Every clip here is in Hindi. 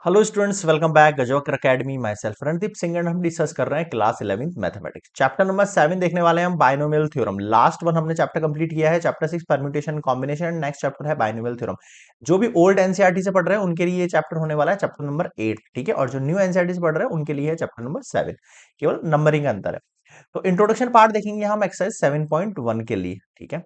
Hello students, welcome back Gajokar academy. Myself Randeep Singh and हम डिस्कस कर रहे हैं class 11th mathematics chapter number 7 देखने वाले हैं हम बाइनोमियल थ्योरम। लास्ट वन हमने चैप्टर कंप्लीट किया है, chapter 6 permutation combination and next chapter है बाइनोमियल थ्योरम। जो भी ओल्ड एनसीईआरटी से पढ़ रहे हैं उनके लिए ये चैप्टर होने वाला है चैप्टर नंबर 8, ठीक है। और जो न्यू एनसीईआरटी से पढ़ रहे हैं उनके लिए है चैप्टर नंबर 7। केवल नंबरिंग का अंतर है। तो इंट्रोडक्शन पार्ट देखेंगे हम एक्सरसाइज 7.1 के लिए, ठीक है।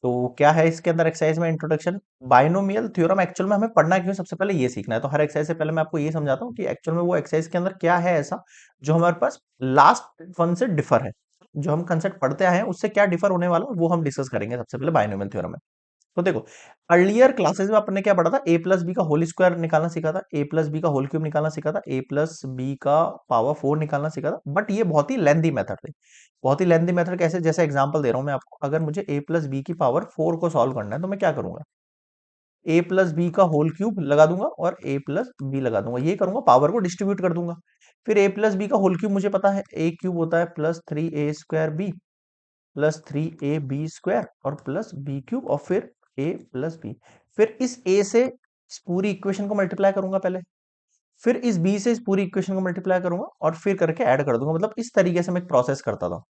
तो क्या है इसके अंदर एक्सरसाइज में इंट्रोडक्शन। बाइनोमियल थ्योरम एक्चुअल में हमें पढ़ना क्यों, सबसे पहले ये सीखना है। तो हर एक्सरसाइज से पहले मैं आपको ये समझाता हूँ कि एक्चुअल में वो एक्सरसाइज के अंदर क्या है ऐसा जो हमारे पास लास्ट वन से डिफर है। जो हम कंसेप्ट पढ़ते आए हैं उससे क्या डिफर होने वाला है वो हम डिस्कस करेंगे सबसे पहले बाइनोमियल थ्योरम में। तो देखो, अर्लियर क्लासेस में अपन ने क्या पढ़ा था, ए प्लस बी का होल स्क्वायर निकालना सीखा था, ए प्लस बी का होल क्यूब निकालना सीखा था, ए प्लस बी का पावर 4 निकालना सीखा था। बट ये बहुत ही लेंथी मेथड थे। बहुत ही लेंथी मेथड कैसे, जैसे एग्जांपल दे रहा हूं मैं आपको। अगर मुझे ए प्लस बी की पावर 4 को सॉल्व करना है तो मैं क्या करूंगा, ए प्लस बी का होल क्यूब लगा दूंगा और ए प्लस बी लगा दूंगा, ये करूंगा, पावर को डिस्ट्रीब्यूट कर दूंगा। फिर ए प्लस बी का होल क्यूब मुझे पता है, ए क्यूब होता है plus 3a² B plus 3ab² और प्लस बी क्यूब और फिर ए प्लस बी। फिर इस ए से इस पूरी इक्वेशन को मल्टीप्लाई करूंगा पहले, फिर इस बी से इस पूरी इक्वेशन को मल्टीप्लाई करूंगा और फिर करके ऐड कर दूंगा। मतलब इस तरीके से मैं एक प्रोसेस करता था।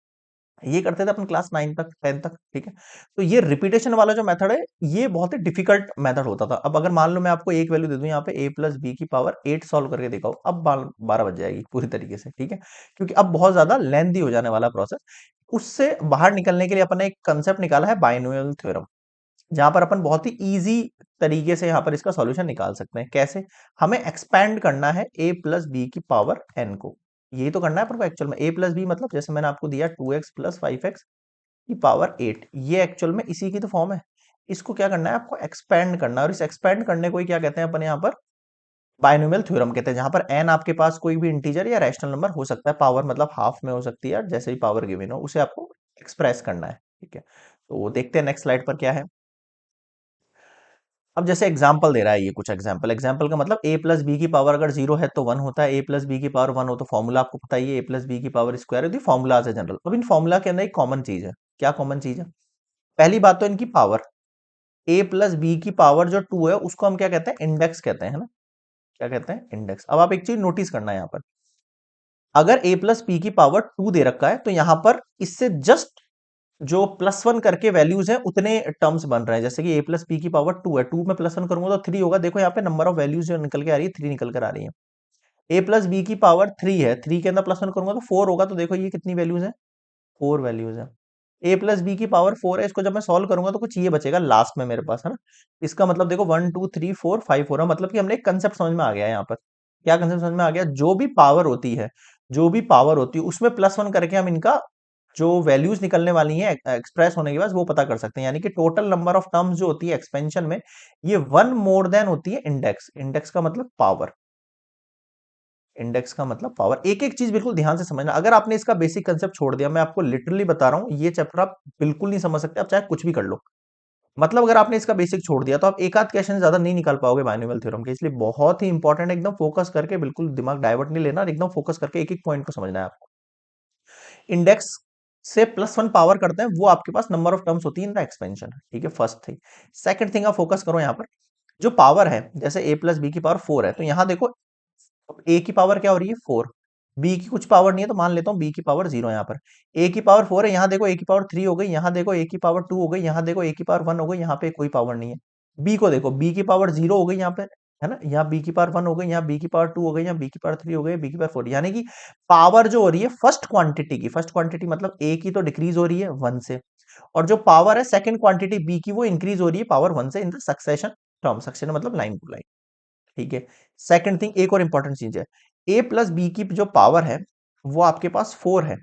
ये करते थे अपन क्लास 9 तक 10 तक, ठीक है। तो ये रिपीटेशन वाला जो मेथड है ये बहुत ही डिफिकल्ट मेथड होता था। अब अगर मान लो मैं आपको एक वैल्यू दे दूं यहाँ पे, ए प्लस बी की पावर 8 सॉल्व करके दिखाओ, अब 12 बज जाएगी पूरी तरीके से, ठीक है। क्योंकि अब बहुत ज्यादा लेंथी हो जाने वाला प्रोसेस। उससे बाहर निकलने के लिए अपन ने एक कंसेप्ट निकाला है बाइनोमियल थ्योरम, जहां पर अपन बहुत ही इजी तरीके से यहाँ पर इसका सॉल्यूशन निकाल सकते हैं। कैसे, हमें एक्सपैंड करना है ए प्लस बी की पावर एन को। यही तो करना है अपन को एक्चुअल में। ए प्लस बी मतलब जैसे मैंने आपको दिया 2x प्लस 5x की पावर 8, ये एक्चुअल में इसी की तो फॉर्म है। इसको क्या करना है, आपको एक्सपैंड करना है। और इस एक्सपैंड करने को ही क्या कहते हैं अपन यहाँ पर, बाइनोमियल थ्योरम कहते हैं। जहां पर एन आपके पास कोई भी इंटीजर या रैशनल नंबर हो सकता है, पावर मतलब हाफ में हो सकती है, जैसे ही पावर गिवन हो उसे आपको एक्सप्रेस करना है, ठीक है। तो देखते हैं नेक्स्ट स्लाइड पर क्या है। अब जैसे एग्जाम्पल दे रहा है, ये कुछ एग्जाम्पल, एग्जाम्पल का मतलब ए प्लस बी की पावर अगर 0 है तो 1 होता है, ए प्लस बी की पावर 1 हो तो फॉर्मूला आपको पता ही है, ए प्लस बी की पावर स्क्वायर होती है। फॉर्मूला है जनरल। अब इन फॉर्मूला के अंदर एक कॉमन चीज है। क्या कॉमन चीज है, पहली बात तो इनकी पावर। ए प्लस बी की पावर जो 2 है उसको हम क्या कहते हैं, इंडेक्स कहते हैं, है ना। क्या कहते हैं, इंडेक्स। अब आप एक चीज नोटिस करना है यहाँ पर, अगर ए प्लस बी की पावर 2 दे रखा है तो यहाँ पर इससे जस्ट जो प्लस 1 करके वैल्यूज हैं उतने टर्म्स बन रहे हैं। जैसे कि ए प्लस बी की पावर 2 है, 2 में +1 करूंगा तो 3 होगा। देखो यहाँ पे नंबर ऑफ वैल्यूज जो निकल के आ रही है 3 निकल कर आ रही है। ए प्लस बी की पावर 3 है, 3 के अंदर +1 करूंगा तो 4 होगा। तो देखो ये कितनी वैल्यूज है, 4 वैल्यूज है। ए प्लस बी की पावर 4 है, इसको जब मैं सॉल्व करूंगा तो कुछ ये बचेगा लास्ट में मेरे पास, है ना। इसका मतलब देखो 1 2 3 4 5 हो रहा, मतलब कि हमने एक कंसेप्ट समझ में आ गया है यहाँ पर। क्या कंसेप्ट समझ में आ गया, जो भी पावर होती है, जो भी पावर होती है उसमें +1 करके हम इनका जो वैल्यूज निकलने वाली हैं एक्सप्रेस होने के बाद वो पता कर सकते हैं। यानी कि टोटल नंबर ऑफ टर्म्स जो होती है एक्सपेंशन में, ये 1 मोर देन होती है इंडेक्स। इंडेक्स का मतलब पावर, इंडेक्स का मतलब पावर। एक एक चीज बिल्कुल ध्यान से समझना। अगर आपने इसका बेसिक कंसेप्ट छोड़ दिया, मैं आपको लिटरली बता रहा हूं, ये चैप्टर आप बिल्कुल नहीं समझ सकते, आप चाहे कुछ भी कर लो। मतलब अगर आपने इसका बेसिक छोड़ दिया तो आप एक आध क्वेश्चन ज्यादा नहीं निकाल पाओगे बाइनोमियल थ्योरम के। इसलिए बहुत ही इंपॉर्टेंट है, एकदम फोकस करके, बिल्कुल दिमाग डाइवर्ट नहीं लेना और एकदम फोकस करके एक एक पॉइंट को समझना है आपको। इंडेक्स से +1 पावर करते हैं, वो आपके पास नंबर ऑफ टर्म्स होती है इन द एक्सपेंशन, ठीक है। First thing. सेकंड थिंग, आप फोकस करो यहाँ पर, जो पावर है, जैसे ए प्लस बी की पावर 4 है, तो यहां देखो ए की पावर क्या हो रही है 4, बी की कुछ पावर नहीं है तो मान लेता हूँ बी की पावर 0 है। यहाँ पर ए की पावर 4 है, यहाँ देखो ए की पावर 3 हो गई, यहाँ देखो ए की पावर 2 हो गई, यहाँ देखो ए की पावर 1 हो गई, यहाँ पे कोई पावर नहीं है। बी को देखो, बी की पावर 0 हो गई यहाँ पे, है ना। यहाँ बी की पावर 1 हो गई, यहाँ बी की पावर 2 हो गई, यहाँ बी की पावर 3 हो गई, बी की पावर 4। यानी कि पावर जो हो रही है फर्स्ट क्वांटिटी की, फर्स्ट क्वांटिटी मतलब ए की तो डिक्रीज हो रही है 1 से, और जो पावर है सेकंड क्वांटिटी बी की वो इंक्रीज हो रही है पावर 1 से इन द सक्सेशन टर्म। सक्सेशन मतलब लाइन टू लाइन, ठीक है। सेकंड थिंग, एक और इंपॉर्टेंट चीज है, ए प्लस बी की जो पावर है वो आपके पास 4 है।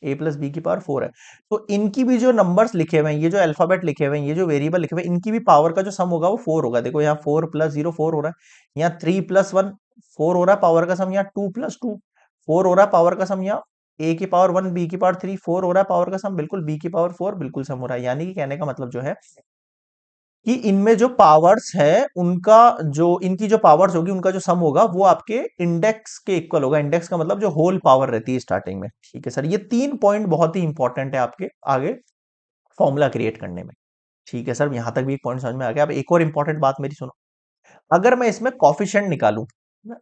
ए प्लस बी की पावर 4 है, तो इनकी भी जो नंबर्स लिखे हुए हैं, ये जो अल्फाबेट लिखे हुए हैं, ये जो वेरिएबल लिखे हुए हैं, इनकी भी पावर का जो सम होगा वो 4 होगा। देखो यहाँ 4 + 0 4 हो रहा है, यहाँ 3 + 1 4 हो रहा है पावर का सम, यहाँ 2 + 2 4 हो रहा है पावर का सम, यहाँ ए की पावर 1 बी की पावर 3 4 हो रहा है पावर का सम, बिल्कुल बी की पावर 4 बिल्कुल सम हो रहा है। यानी कि कहने का मतलब जो है कि इनमें जो पावर्स है उनका, जो इनकी जो पावर्स होगी उनका जो सम होगा वो आपके इंडेक्स के इक्वल होगा। इंडेक्स का मतलब जो होल पावर रहती है स्टार्टिंग में, ठीक है सर। ये 3 पॉइंट बहुत ही इंपॉर्टेंट है आपके आगे फॉर्मूला क्रिएट करने में, ठीक है सर। यहां तक भी एक पॉइंट समझ में आ गया। अब एक और इंपॉर्टेंट बात मेरी सुनो, अगर मैं इसमें कॉफिशिएंट निकालूं,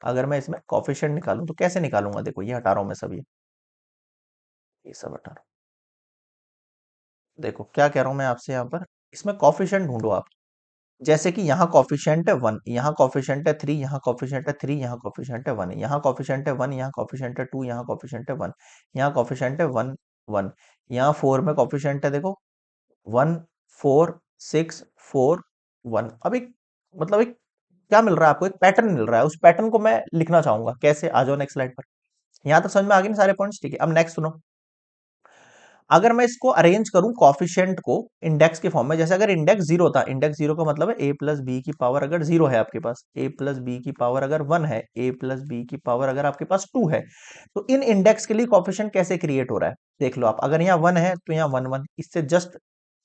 अगर मैं इसमें कॉफिशिएंट निकालूं तो कैसे निकालूंगा, देखो ये हटा रहा हूं मैं सब, ये सब हटा रहा हूं। देखो क्या कह रहा हूं मैं आपसे यहाँ पर, इसमें कॉफिशिएंट ढूंढो आप। जैसे कि यहाँ कॉफिशिएंट है 1, यहाँ कॉफिशिएंट है 3, यहाँ कॉफिशिएंट है 3, यहाँ कॉफिशिएंट है 1, यहाँ कॉफिशिएंट है 1, यहाँ कॉफिशिएंट है 2, यहाँ कॉफिशिएंट है 1, यहाँ कॉफिशिएंट है 1 1, यहाँ 4 में कॉफिशिएंट है देखो 1 4 6 4 1। अब एक मतलब एक क्या मिल रहा है आपको, एक पैटर्न मिल रहा है, उस पैटर्न को मैं लिखना चाहूंगा। कैसे, आ जाओ नेक्स्ट स्लाइड पर। यहाँ तक समझ में आ गए ना सारे पॉइंट्स, ठीक है। अब नेक्स्ट सुनो, अगर मैं इसको अरेंज करूं कॉफिशिएंट को इंडेक्स के फॉर्म में, जैसे अगर इंडेक्स जीरो था, इंडेक्स जीरो का मतलब है ए प्लस बी की पावर अगर जीरो है आपके पास, ए प्लस बी की पावर अगर वन है, ए प्लस बी की पावर अगर आपके पास टू है, तो इन इंडेक्स के लिए कॉफिशिएंट कैसे क्रिएट हो रहा है देख लो आप। अगर यहाँ वन है तो यहाँ वन वन, इससे जस्ट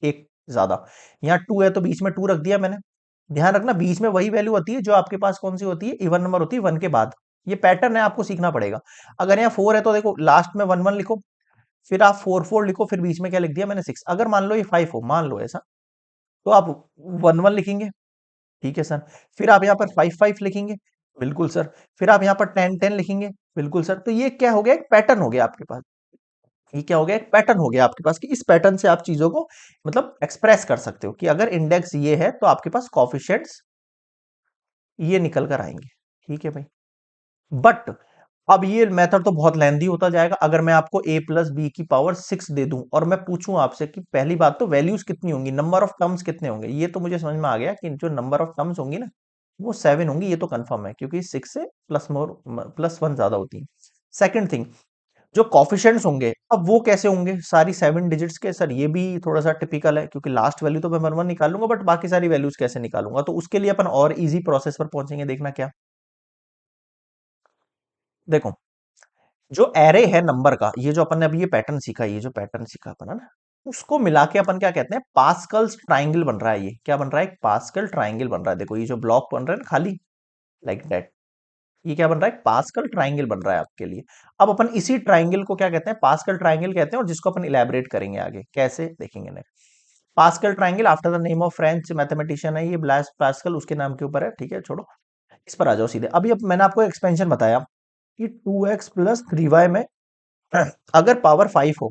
एक ज्यादा। यहाँ टू है तो बीच में टू रख दिया मैंने। ध्यान रखना बीच में वही वैल्यू होती है जो आपके पास कौन सी होती है, इवन नंबर होती है वन के बाद। ये पैटर्न है, आपको सीखना पड़ेगा। अगर यहाँ फोर है तो देखो लास्ट में वन वन लिखो, फिर आप फोर फोर लिखो, फिर बीच में क्या लिख दिया मैंने सिक्स। अगर मान लो ये फाइव हो, मान लो ऐसा, तो आप वन वन लिखेंगे, ठीक है सर। फिर आप यहाँ पर फाइव फाइव लिखेंगे, बिल्कुल सर। फिर आप यहाँ पर टेन टेन लिखेंगे, बिल्कुल सर। तो ये क्या हो गया, एक पैटर्न हो गया आपके पास। ये क्या हो गया, एक पैटर्न हो गया आपके पास, कि इस पैटर्न से आप चीजों को मतलब एक्सप्रेस कर सकते हो कि अगर इंडेक्स ये है तो आपके पास कॉफिशिएंट्स ये निकल कर आएंगे, ठीक है भाई। बट अब ये मेथड तो बहुत लेंदी होता जाएगा। अगर मैं आपको a प्लस बी की पावर सिक्स दे दूं और मैं पूछूं आपसे कि पहली बात तो वैल्यूज कितनी होंगी, नंबर ऑफ टर्म्स कितने होंगे, ये तो मुझे समझ में आ गया कि जो नंबर ऑफ टर्म्स होंगी ना वो सेवन होंगी, ये तो कंफर्म है, क्योंकि सिक्स से प्लस वन ज्यादा होती है। सेकंड थिंग, जो कॉफिशिएंट्स होंगे अब वो कैसे होंगे, सारी सेवन डिजिट्स के। सर ये भी थोड़ा सा टिपिकल है, क्योंकि लास्ट वैल्यू तो मैं वन वन निकालूंगा, बट बाकी सारी वैल्यूज कैसे निकालूंगा, तो उसके लिए अपन और इजी प्रोसेस पर पहुंचेंगे। देखना क्या, देखो जो एरे है नंबर का, ये जो अपन ने अभी ये पैटर्न सीखा, ये जो पैटर्न सीखा अपन है ना, उसको मिला के अपन क्या कहते हैं, पास्कल्स ट्राइंगल बन रहा है। ये क्या बन रहा है, एक पास्कल ट्राइंगल बन रहा है। देखो ये जो ब्लॉक बन रहा है ना खाली, लाइक दैट, ये क्या बन रहा है, पास्कल ट्राइंगल बन रहा है आपके लिए। अब अपन इसी ट्राइंगल को क्या कहते हैं, पास्कल ट्राइंगल कहते हैं, और जिसको अपन इलेबरेट करेंगे आगे, कैसे देखेंगे next. Pascal triangle after the name of French mathematician है ये, ब्लास पास्कल, उसके नाम के ऊपर है, ठीक है छोड़ो। इस पर आ जाओ सीधे। अभी अब मैंने आपको एक्सपेंशन बताया कि two X plus three Y में अगर पावर फाइव हो,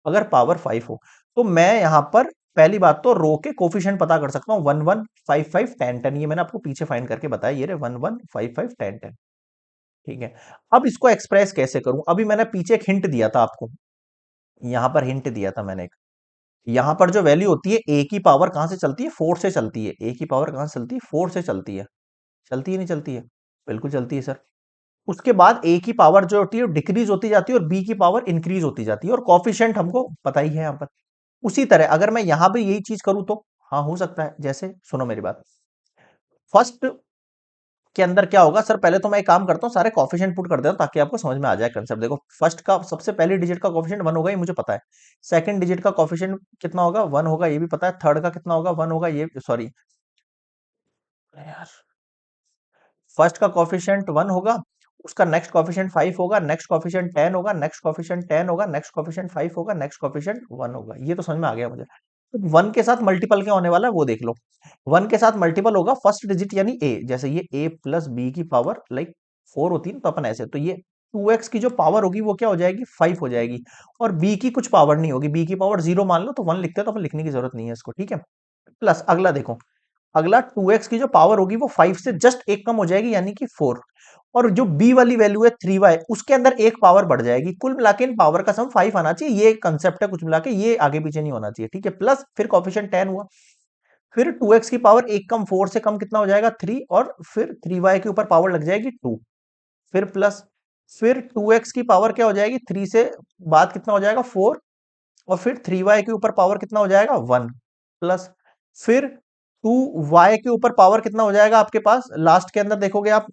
अगर पावर फाइव हो, तो मैं यहां पर पहली बात तो रो के कोफिशिएंट पता कर सकता हूं, one one five five ten ten, ये मैंने आपको पीछे फाइंड करके बताया, ये रे one one five five ten ten, ठीक है। अब इसको एक्सप्रेस कैसे करूं, अभी मैंने पीछे एक हिंट दिया था आपको, यहां पर हिंट दिया था मैंने एक, यहां पर जो वैल्यू होती है ए की पावर कहां से चलती है, फोर से चलती है। ए की पावर कहां से चलती है, फोर से चलती है। चलती है नहीं चलती है, बिल्कुल चलती है सर। उसके बाद ए की पावर जो होती है डिक्रीज होती जाती है, और बी की पावर इंक्रीज होती जाती है, और कॉफिशिएंट हमको पता ही है यहाँ पर। उसी तरह अगर मैं यहां भी यही चीज करूं तो हाँ हो सकता है। जैसे सुनो मेरी बात, फर्स्ट के अंदर क्या होगा सर, पहले तो मैं एक काम करता हूँ, सारे कॉफिशिएंट पुट कर देता हूं ताकि आपको समझ में आ जाए कंसेप्ट। देखो फर्स्ट का सबसे पहली डिजिट का कॉफिशिएंट वन होगा, ये मुझे पता है। सेकंड डिजिट का कॉफिशिएंट कितना होगा, वन होगा, ये भी पता है। थर्ड का कितना होगा, वन होगा, ये सॉरी यार, फर्स्ट का कॉफिशिएंट वन होगा, उसका नेक्स्ट कॉफिशिएंट फाइव होगा, नेक्स्ट कॉफिशिएंट टेन होगा, नेक्स्ट कॉफिशिएंट टेन होगा, नेक्स्ट कॉफिशिएंट फाइव होगा, नेक्स्ट कॉफिशिएंट वन होगा। ये तो समझ में आ गया मुझे। तो वन के साथ मल्टीपल क्या होने वाला है वो देख लो। वन के साथ मल्टीपल होगा फर्स्ट डिजिट यानी ए, जैसे ये ए प्लस बी की पावर लाइक फोर होती है तो अपन ऐसे, तो ये टू एक्स की जो पावर होगी वो क्या हो जाएगी, फाइव हो जाएगी। और बी की कुछ पावर नहीं होगी, बी की पावर जीरो मान लो, तो वन लिखते हैं, तो अपन लिखने की जरूरत नहीं है इसको, ठीक है। प्लस अगला देखो, अगला टू एक्स की जो पावर होगी वो फाइव से जस्ट एक कम हो जाएगी, यानी कि फोर। और जो बी वाली वैल्यू है थ्री वाई, उसके अंदर एक पावर बढ़ जाएगी। कुल मिला के इन पावर का सम फाइव आना चाहिए, ये कंसेप्ट है, कुछ मिला के ये आगे पीछे नहीं होना चाहिए, ठीक है। प्लस फिर कॉफिशिएंट टेन हुआ, फिर टू एक्स की पावर एक कम, फोर से कम कितना हो जाएगा, थ्री, और फिर थ्री वाई के ऊपर पावर लग जाएगी टू, फिर प्लस, फिर टू एक्स की पावर क्या हो जाएगी, थ्री से बाद कितना हो जाएगा, फोर, और फिर थ्री वाई के ऊपर पावर कितना हो जाएगा, वन, प्लस फिर टू वाई के ऊपर पावर कितना हो जाएगा आपके पास, लास्ट के अंदर देखोगे आप,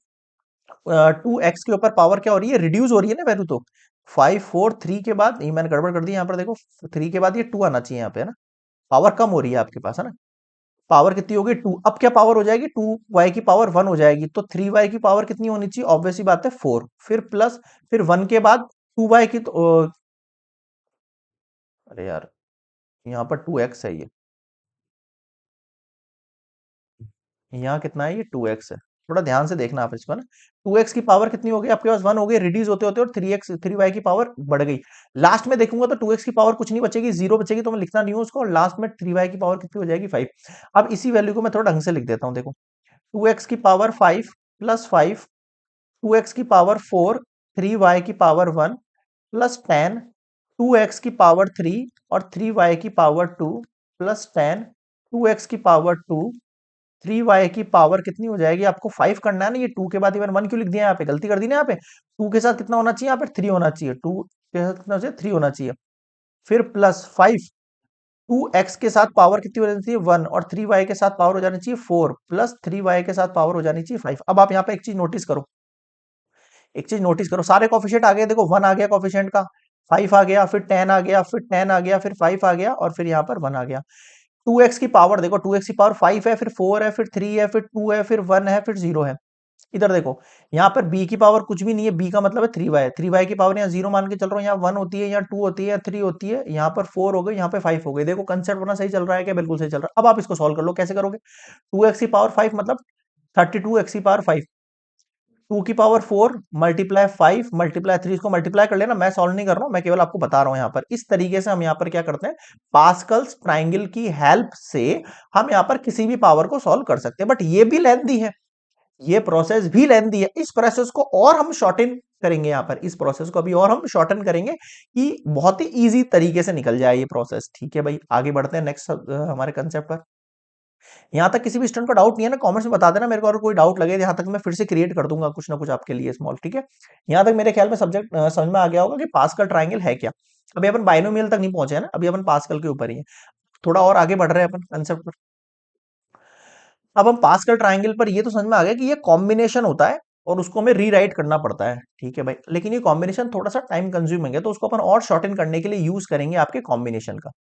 टू एक्स के ऊपर पावर क्या हो रही है, रिड्यूस हो रही है ना वैल्यू, तो फाइव फोर थ्री के बाद, ये मैंने गड़बड़ कर दी यहाँ पर, देखो थ्री के बाद ये टू आना चाहिए यहाँ पे, है ना। पावर कम हो रही है आपके पास, है ना। पावर कितनी होगी, टू। अब क्या पावर हो जाएगी, टू वाई की पावर वन हो जाएगी, तो थ्री वाई की पावर कितनी होनी चाहिए, ऑब्वियस सी बात है फोर, फिर प्लस, फिर वन के बाद टू वाई की तो अरे यार, यहाँ पर टू एक्स है ये, यहाँ कितना है, ये टू एक्स है। थोड़ा ध्यान से देखना आप इसको ना। 2x की पावर कितनी हो गई आपके पास, 1 हो गई, रिड्यूस होते होते और 3y की पावर बढ़ गई। लास्ट में देखूंगा तो 2x की पावर कुछ नहीं बचेगी, 0 बचेगी, तो मैं लिखना नहीं हूं उसको, और लास्ट में 3y की पावर कितनी हो जाएगी, 5। अब इसी वैल्यू को मैं थोड़ा ढंग से लिख देता हूं, देखो 2x की पावर 5 प्लस 5, 2x की पावर 4, 3y की पावर 1 प्लस 10, 2x की पावर 3 और 3y की पावर 2 प्लस 10, 2x की पावर 2, 3y की पावर कितनी हो जाएगी, आपको 5 करना है ना, ये 2 के बाद इवन 1 क्यों लिख दिया यहाँ पे, गलती कर दी ना यहाँ पे। 2 के साथ कितना होना चाहिए यहाँ पे, 3 होना चाहिए, 2 के साथ कितना होना चाहिए, 3 होना चाहिए। फिर प्लस 5, 2x के साथ पावर कितनी हो जानी चाहिए, 1, और 3y के साथ पावर हो जानी चाहिए 4, प्लस 3y के साथ पावर हो जानी चाहिए 5। अब आप यहाँ पे एक चीज नोटिस करो, एक चीज नोटिस करो, सारे कॉफिशिएंट आ गए, देखो 1 आ गया कॉफिशिएंट का, 5 आ गया, फिर 10 आ गया, फिर 10 आ गया, फिर 5 आ गया, और फिर यहाँ पर 1 आ गया। 2x की पावर देखो, 2x की पावर 5 है, फिर 4 है, फिर 3 है, फिर 2 है, फिर 1 है, फिर 0 है। इधर देखो, यहाँ पर b की पावर कुछ भी नहीं है, b का मतलब है 3y, 3y की पावर यहाँ 0 मान के चल रहा हूँ, यहाँ 1 होती है, यहाँ 2 होती है, यहाँ 3 होती है, यहाँ पर 4 हो गई, यहाँ पे 5 हो गई। देखो कंसेप्ट अपना सही चल रहा है क्या, बिल्कुल सही चल रहा है। अब आप इसको सॉल्व कर लो, कैसे करोगे, 2x की पावर 5 मतलब 32x की पावर 5, 2 की पावर 4 मल्टीप्लाई 5 मल्टीप्लाई 3, इसको मल्टीप्लाई कर लेना, मैं सॉल्व नहीं कर रहा हूं, मैं केवल आपको बता रहा हूं। यहाँ पर इस तरीके से हम यहाँ पर क्या करते हैं, पास्कल्स ट्राइंगल की हेल्प से हम यहाँ पर किसी भी पावर को सॉल्व कर सकते हैं, बट ये भी लेंथी है, ये प्रोसेस भी लेंथी है। इस प्रोसेस को और हम शॉर्टन करेंगे, यहाँ पर इस प्रोसेस को अभी और हम शॉर्टन करेंगे कि बहुत ही इजी तरीके से निकल जाए ये प्रोसेस। ठीक है भाई, आगे बढ़ते हैं नेक्स्ट हमारे कंसेप्ट पर। यहाँ तक किसी भी स्टूडेंट को डाउट नहीं है ना, कमेंट्स में बता देना मेरे को, और कोई डाउट लगे यहाँ तक मैं फिर से क्रिएट कर दूंगा कुछ ना कुछ आपके लिए स्मॉल। ठीक है, यहाँ तक मेरे ख्याल में सब्जेक्ट समझ में आ गया होगा कि पास्कल ट्राइंगल है क्या। अभी अपन बाइनोमियल तक नहीं पहुंचे हैं ना, अभी अपन पास्कल के ऊपर ही है, थोड़ा और आगे बढ़ रहे हैं अपन कंसेप्ट पर। अब हम पास्कल ट्राइंगल पर ये तो समझ में आ गया कि ये कॉम्बिनेशन होता है और उसको हमें रीराइट करना पड़ता है। ठीक है भाई, लेकिन ये कॉम्बिनेशन थोड़ा सा टाइम कंज्यूमिंग है, तो उसको अपन और शॉर्टन करने के लिए यूज करेंगे आपके कॉम्बिनेशन का,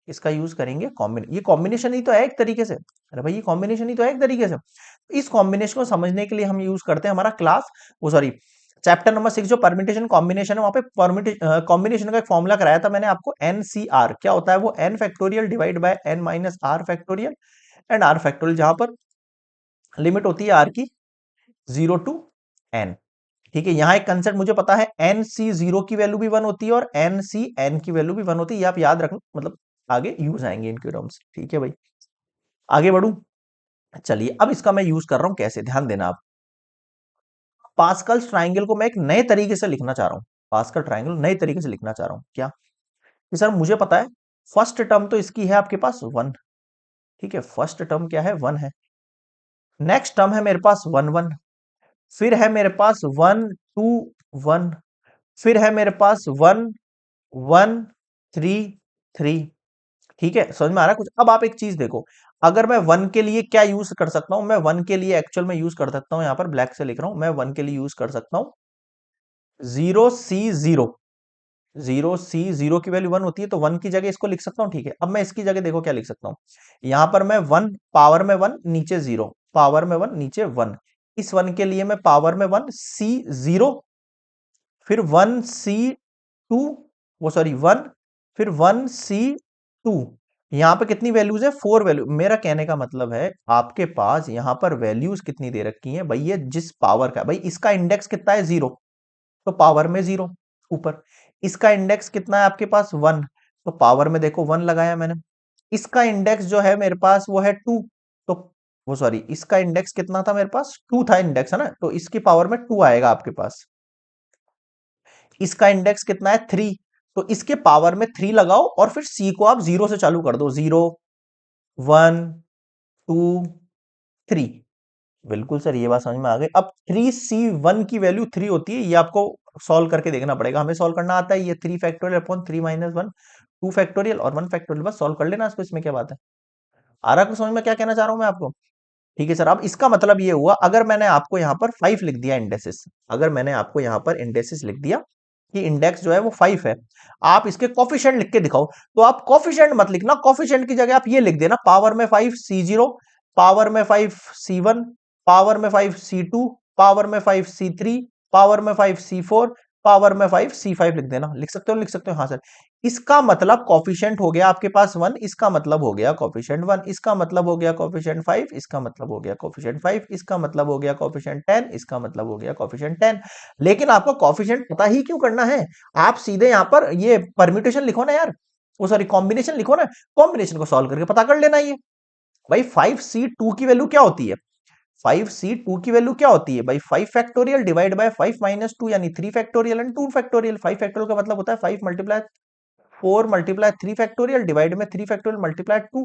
इसका यूज करेंगे ये कॉम्बिनेशन ही तो है एक तरीके से, अरे भाई ये कॉम्बिनेशन ही तो है एक तरीके से। इस कॉम्बिनेशन को समझने के लिए हम यूज करते हैं हमारा क्लास, वो सॉरी चैप्टर नंबर 6 जो परमिटेशन कॉम्बिनेशन है, वहां पे कॉम्बिनेशन का एक फॉर्मूला कराया था मैंने आपको, NCR क्या होता है वो, n factorial divide by n minus r factorial and r factorial, जहां पर लिमिट होती है r की 0 टू n। ठीक है, यहाँ एक कंसेप्ट मुझे पता है, NC0 की वैल्यू भी 1 होती है और NCN की वैल्यू भी 1 होती है, ये आप याद रखना, मतलब आगे यूज आएंगे इनके टर्म्स। ठीक है भाई, आगे बढ़ू, चलिए अब इसका मैं यूज कर रहा हूं कैसे, ध्यान देना आप। पास्कल ट्राइंगल को मैं एक नए तरीके से लिखना चाह रहा हूं, पास्कल ट्राइंगल नए तरीके से लिखना चाह रहा हूं, क्या कि सर मुझे पता है फर्स्ट टर्म तो इसकी है आपके पास 1, ठीक है, फर्स्ट टर्म क्या है 1 है, नेक्स्ट टर्म है मेरे पास 1 1, फिर है मेरे पास 1 2 1, फिर है मेरे पास 1 1 3 3। ठीक है, समझ में आ रहा है कुछ। अब आप एक चीज देखो, अगर मैं 1 के लिए क्या यूज कर सकता हूं, मैं 1 के लिए एक्चुअल में यूज कर सकता हूं, यहां पर ब्लैक से लिख रहा हूं, मैं 1 के लिए यूज कर सकता हूं 0C0, 0C0 की वैल्यू 1 होती है, तो 1 की जगह इसको लिख सकता हूं। ठीक है, अब मैं इसकी जगह देखो क्या लिख सकता हूं, यहां पर मैं 1 पावर में 1 नीचे 0, पावर में 1 नीचे 1, इस 1 के लिए मैं पावर में 1 C0, फिर 1C2, वो सॉरी 1, फिर 1C2, यहां पे कितनी वैल्यूज है, 4 वैल्यू। मेरा कहने का मतलब है आपके पास यहां पर वैल्यूज कितनी दे रखी हैं भाई, ये जिस पावर का भाई, इसका इंडेक्स कितना है 0, तो पावर में 0 ऊपर, इसका इंडेक्स कितना है आपके पास 1, तो पावर में देखो 1 लगाया मैंने, इसका इंडेक्स जो है मेरे पास वो है 2, तो वो सॉरी इसका इंडेक्स कितना था मेरे पास, 2 था इंडेक्स है ना, तो इसकी पावर में 2 आएगा आपके पास, इसका इंडेक्स कितना है 3, तो इसके पावर में 3 लगाओ और फिर सी को आप 0 से चालू कर दो, 0 1 2 3। बिल्कुल सर, ये बात समझ में आ गई। अब 3C1 की वैल्यू 3 होती है, ये आपको सॉल्व करके देखना पड़ेगा, हमें सॉल्व करना आता है, ये 3 फैक्टोरियल अपॉन 3 माइनस 1, 2 फैक्टोरियल और 1 फैक्टोरियल, बस सॉल्व कर लेना इसको, इसमें क्या बात है। आ रहा कुछ समझ में क्या कहना चाह रहा हूं मैं आपको। ठीक है सर, अब इसका मतलब ये हुआ, अगर मैंने आपको यहां पर 5 लिख दिया इंडेक्सिस, अगर मैंने आपको यहां पर इंडेक्सिस लिख दिया कि इंडेक्स जो है वो 5 है, आप इसके कोफिशिएंट लिख के दिखाओ, तो आप कोफिशिएंट मत लिखना, कोफिशिएंट की जगह आप ये लिख देना, पावर में 5 C0, पावर में 5 C1, पावर में 5 C2, पावर में 5 C3, पावर में 5 C4, पावर में 5 C5 लिख देना, लिख सकते हो, लिख सकते हो, हाँ सर। इसका मतलब कॉफिशिएंट हो गया आपके पास 1, इसका मतलब हो गया कॉफिशिएंट 1, इसका मतलब हो गया कॉफिशिएंट 5, इसका मतलब हो गया कॉफिशिएंट 5, इसका मतलब हो गया कॉफिशिएंट 10, इसका मतलब हो गया कॉफिशिएंट 10। लेकिन आपको कॉफिशिएंट पता ही क्यों करना है? आप सीधे यहां पर ये परम्यूटेशन लिखो ना यार, वो सॉरी कॉम्बिनेशन लिखो ना, कॉम्बिनेशन को सॉल्व करके पता कर लेना ये। भाई 5C2 की वैल्यू क्या होती है? 5C2 की वैल्यू क्या होती है भाई? 5 फैक्टोरियल डिवाइड बाय 5 माइनस 2 यानी 3 फैक्टोरियल एंड 2 फैक्टोरियल। 5 फैक्टोरियल का मतलब होता है 5 मल्टीप्लाई 4 मल्टीप्लाई 3 फैक्टोरियल डिवाइड में 3 फैक्टोरियल मल्टीप्लाई 2।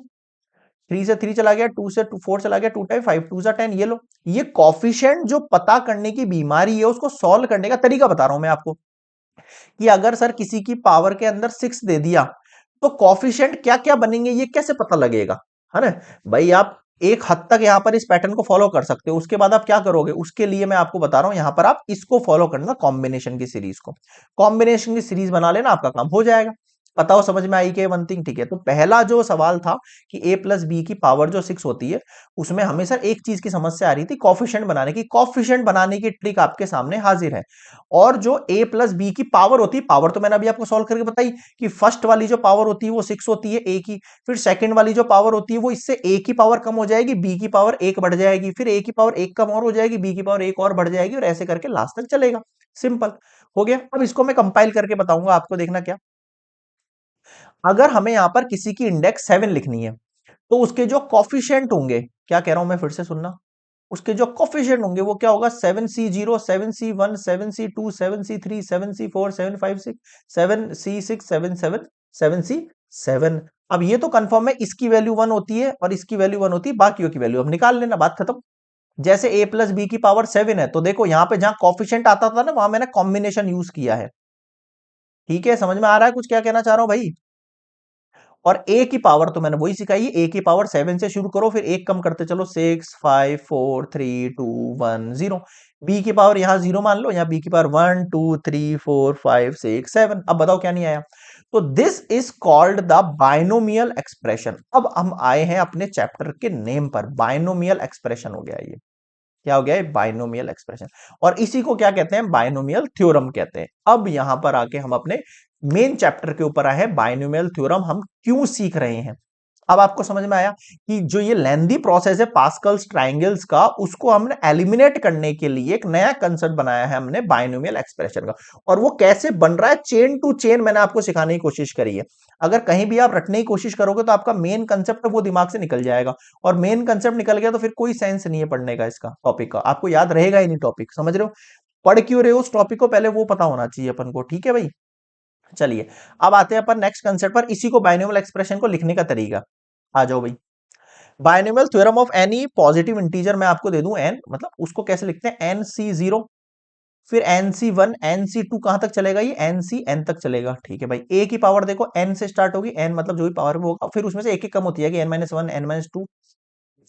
3 से 3 चला गया, 2 से 4 चला गया, 2 टाइम 5 2 जा 10। ये लो, ये कॉफिशिएंट जो पता करने की बीमारी है उसको सॉल्व करने का तरीका बता रहा हूं मैं आपको, कि अगर सर किसी की पावर के अंदर 6 दे दिया तो कॉफिशिएंट क्या क्या बनेंगे ये कैसे पता लगेगा, है ना? भाई आप एक हद तक यहां पर इस पैटर्न को फॉलो कर सकते हो, उसके बाद आप क्या करोगे उसके लिए मैं आपको बता रहा हूं, यहां पर आप इसको फॉलो करना, कॉम्बिनेशन की सीरीज को, कॉम्बिनेशन की सीरीज बना लेना, आपका काम हो जाएगा। पता हो, समझ में आई कि वन थिंग, ठीक है। तो पहला जो सवाल था कि a प्लस बी की पावर जो 6 होती है, उसमें हमेशा एक चीज की समस्या आ रही थी, कॉफिशिएंट बनाने की। कॉफिशिएंट बनाने की ट्रिक आपके सामने हाजिर है। और जो a प्लस बी की पावर होती है, पावर तो मैंने अभी आपको सॉल्व करके बताई कि फर्स्ट वाली जो पावर होती है वो 6 होती है a की, फिर सेकंड वाली जो पावर होती है वो इससे a की पावर कम हो जाएगी, b की पावर 1 बढ़ जाएगी, फिर a की पावर 1 कम और हो जाएगी, b की पावर 1 और बढ़ जाएगी, और ऐसे करके लास्ट तक चलेगा। सिंपल हो गया। अब इसको मैं कंपाइल करके बताऊंगा आपको, देखना क्या। अगर हमें यहां पर किसी की इंडेक्स 7 लिखनी है, तो उसके जो कॉफिशिएंट होंगे, क्या कह रहा हूं मैं फिर से सुनना, उसके जो कॉफिशिएंट होंगे वो क्या होगा? 7C0, 7C1, 7C2, 7C3, 7C4, 756, 7C6, 7 7C7। अब ये तो कंफर्म है, इसकी वैल्यू 1 होती है और इसकी वैल्यू 1 होती है, बाकियों की वैल्यू अब निकाल लेना, बात खत्म। जैसे a प्लस बी की पावर 7 है, तो देखो यहां पे जहां कॉफिशिएंट आता था ना, वहां मैंने कॉम्बिनेशन यूज किया है। ठीक है, समझ में आ रहा है कुछ क्या कहना चाह रहा हूं भाई? और ए की पावर तो मैंने वही सिखाई है, ए की पावर 7 से शुरू करो, फिर एक कम करते चलो, 6 5 4 3 2 1 0। बी की पावर यहां 0 मान लो, यहां बी की पावर 1 2 3 4 5 6 7। अब बताओ क्या नहीं आया? तो this is called the binomial expression. अब हम आए हैं अपने चैप्टर के नेम पर, बाइनोमियल एक्सप्रेशन हो गया ये। क्या हो गया है? Binomial expression. और इसी को क्या कहते हैं? बाइनोमियल थ्योरम कहते हैं। अब यहां पर आके हम अपने मेन चैप्टर के ऊपर आए हैं, बाइनोमियल थ्योरम हम क्यों सीख रहे हैं। अब आपको समझ में आया कि जो ये लेंदी प्रोसेस है पास्कल्स ट्रायंगल्स का, उसको हमने एलिमिनेट करने के लिए एक नया कंसेप्ट बनाया है हमने, बाइनोमियल एक्सप्रेशन का। और वो कैसे बन रहा है, चेन टू चेन मैंने आपको सिखाने की कोशिश करी है। अगर कहीं भी आप रटने की कोशिश करोगे तो आपका मेन कंसेप्ट वो दिमाग से निकल जाएगा, और मेन कंसेप्ट निकल गया तो फिर कोई सेंस नहीं है पढ़ने का, इसका टॉपिक का आपको याद रहेगा ही नहीं टॉपिक, समझ रहे हो? पढ़ क्यों रहे हो उस टॉपिक को, पहले वो पता होना चाहिए अपन को, ठीक है भाई। चलिए, अब आते हैं अपन नेक्स्ट कंसेप्ट पर, इसी को बाइनोमियल एक्सप्रेशन को लिखने का तरीका। आ जाओ भाई। Binomial theorem of any positive integer मैं आपको दे दूं n, मतलब उसको कैसे लिखते हैं? nc0, फिर nc1 nc2, कहां तक चलेगा ये? ncn तक चलेगा। ठीक है भाई, a की पावर देखो n से स्टार्ट होगी, n मतलब जो भी पावर में होगा, फिर उसमें से एक एक कम होती है कि n-1 n-2,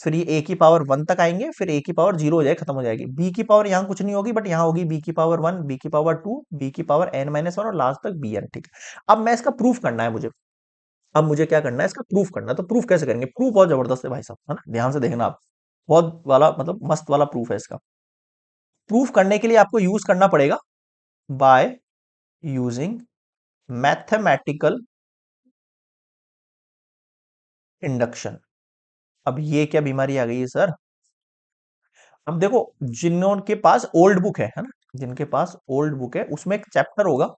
फिर ये a की पावर 1 तक आएंगे, फिर a की पावर 0 हो जाए, खत्म हो जाएगी। b की पावर यहां कुछ नहीं होगी, बट यहां होगी b की पावर 1, b की पावर 2, b की पावर n-1 और लास्ट तक bn। ठीक है, अब मैं इसका प्रूफ करना है मुझे। अब मुझे क्या करना है? इसका प्रूफ करना है। तो प्रूफ कैसे करेंगे? प्रूफ बहुत जबरदस्त है भाई साहब, है ना, ध्यान से देखना आप, बहुत वाला मतलब मस्त वाला प्रूफ है इसका। प्रूफ करने के लिए आपको यूज करना पड़ेगा बाय यूजिंग मैथमेटिकल इंडक्शन। अब ये क्या बीमारी आ गई है सर? अब देखो, जिनके पास ओल्ड बुक है ना, जिनके पास ओल्ड बुक है उसमें एक चैप्टर होगा,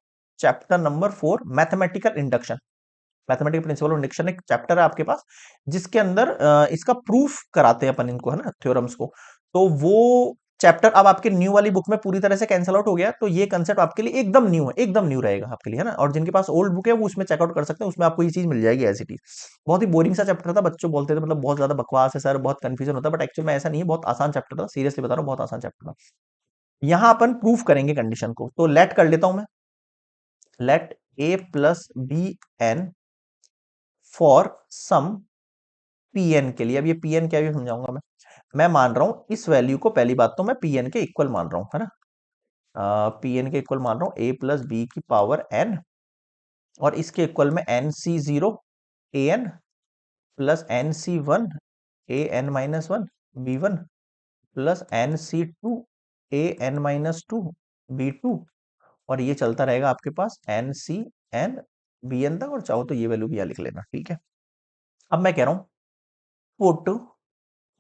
chapter number 4, mathematical induction. Mathematical principle of induction एक चैप्टर है आपके पास, जिसके अंदर इसका प्रूफ कराते हैं अपन इनको, है ना, थ्योरम्स को। तो वो चैप्टर अब आपके न्यू वाली बुक में पूरी तरह से कैंसिल आउट हो गया, तो ये कंसेप्ट आपके लिए एकदम न्यू है, एकदम न्यू रहेगा आपके लिए, है ना। और जिनके पास ओल्ड बुक है वो उसमें चेकआउट कर सकते हैं, उसमें आपको ये चीज मिल जाएगी एज इट इज। बहुत ही बोरिंग सा चैप्टर था, बच्चों बोलते थे मतलब बहुत ज्यादा बकवास है सर, बहुत कंफ्यूजन होता है, बट एक्चुअल में ऐसा नहीं है, बहुत आसान चैप्टर था, सीरियसली बता रहा हूँ, बहुत आसान चैप्टर था। यहां अपन प्रूफ करेंगे कंडीशन को, तो लेट कर लेता हूं मैं, let a plus B N for some PN के लिए। अब ये पीएन क्या भी समझाऊंगा मैं मान रहा हूं इस वैल्यू को, पहली बात तो मैं पीएन के इक्वल मान रहा हूं, है ना, पीएन के इक्वल मान रहा हूं ए प्लस बी की पावर एन, और इसके इक्वल में nc0 A N plus nc1 A N minus one B one plus nc2 A N minus two B two, और ये चलता रहेगा आपके पास N C N B N तक, और चाहो तो ये वैल्यू भी यहाँ लिख लेना, ठीक है। अब मैं कह रहा हूं पुट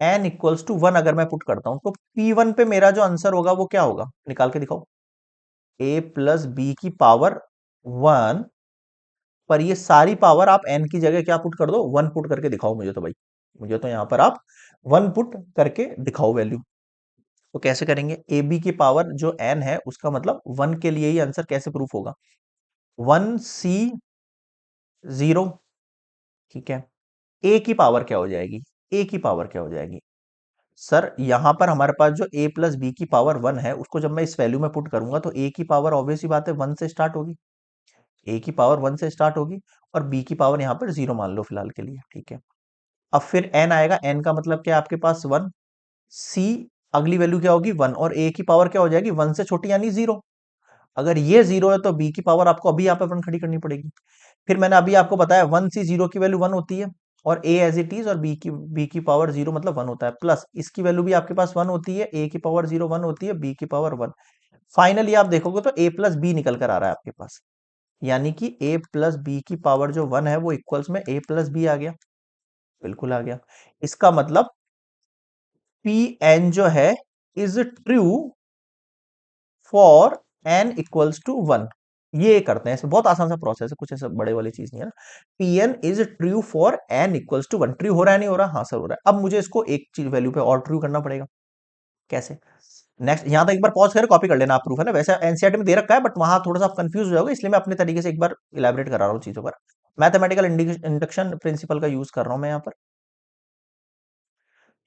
एन इक्वल्स टू 1 अगर मैं पुट करता हूं तो P1 पे मेरा जो आंसर होगा वो क्या होगा, निकाल के दिखाओ। a प्लस बी की पावर 1, पर ये सारी पावर आप n की जगह क्या पुट कर दो, 1 पुट करके दिखाओ मुझे तो भाई। मुझे तो यहां पर आप 1 पुट करके दिखाओ वैल्यू। तो कैसे करेंगे, ए बी की पावर जो n है उसका मतलब 1 के लिए ही आंसर कैसे प्रूफ होगा, 1C0, ठीक है। ए की पावर क्या हो जाएगी, ए की पावर क्या हो जाएगी सर, यहां पर हमारे पास जो a प्लस बी की पावर 1 है उसको जब मैं इस वैल्यू में पुट करूंगा तो a की पावर ऑब्वियस ही बात है 1 से स्टार्ट होगी, a की पावर 1 से स्टार्ट होगी, और b की पावर यहां पर 0 मान लो फिलहाल के लिए, ठीक है। अब फिर n आएगा, n का मतलब क्या है आपके पास 1, c अगली वैल्यू क्या होगी 1, और a की पावर क्या हो जाएगी 1 से छोटी यानी 0। अगर ये 0 है तो b की पावर आपको अभी यहाँ पे 1 खड़ी करनी पड़ेगी। फिर मैंने अभी आपको बताया 1C0 की वैल्यू 1 होती है, और a एज इट इज, और b की पावर 0 मतलब 1 होता है, प्लस इसकी वैल्यू भी आपके पास 1 होती है, a की पावर 0 1 होती है, b की पावर 1। फाइनली आप देखोगे तो a प्लस बी निकल कर आ रहा है आपके पास, यानी कि a प्लस बी की पावर जो 1 है वो इक्वल्स में a प्लस बी आ गया, बिल्कुल आ गया। इसका मतलब Pn जो है is true for n equals to 1। ये करते हैं, इसमें बहुत आसान सा प्रोसेस है, कुछ ऐसा बड़े वाली चीज नहीं है ना। Pn is true for n equals to 1। True हो रहा है नहीं हो रहा, हाँ सर हो रहा है। अब मुझे इसको एक चीज वैल्यू पे और ट्रू करना पड़ेगा, कैसे। नेक्स्ट यहां तक एक बार पॉज कर कॉपी कर लेना आप, प्रूफ है ना, वैसे एनसीईआरटी में दे रखा है बट वहां थोड़ा सा आप कंफ्यूज हो जाओगे, इसलिए मैं अपने तरीके से एक बार इलेबरेट करा रहा हूँ चीजों पर। मैथमेटिकल इंडक्शन प्रिंसिपल का यूज कर रहा हूं मैं यहाँ पर,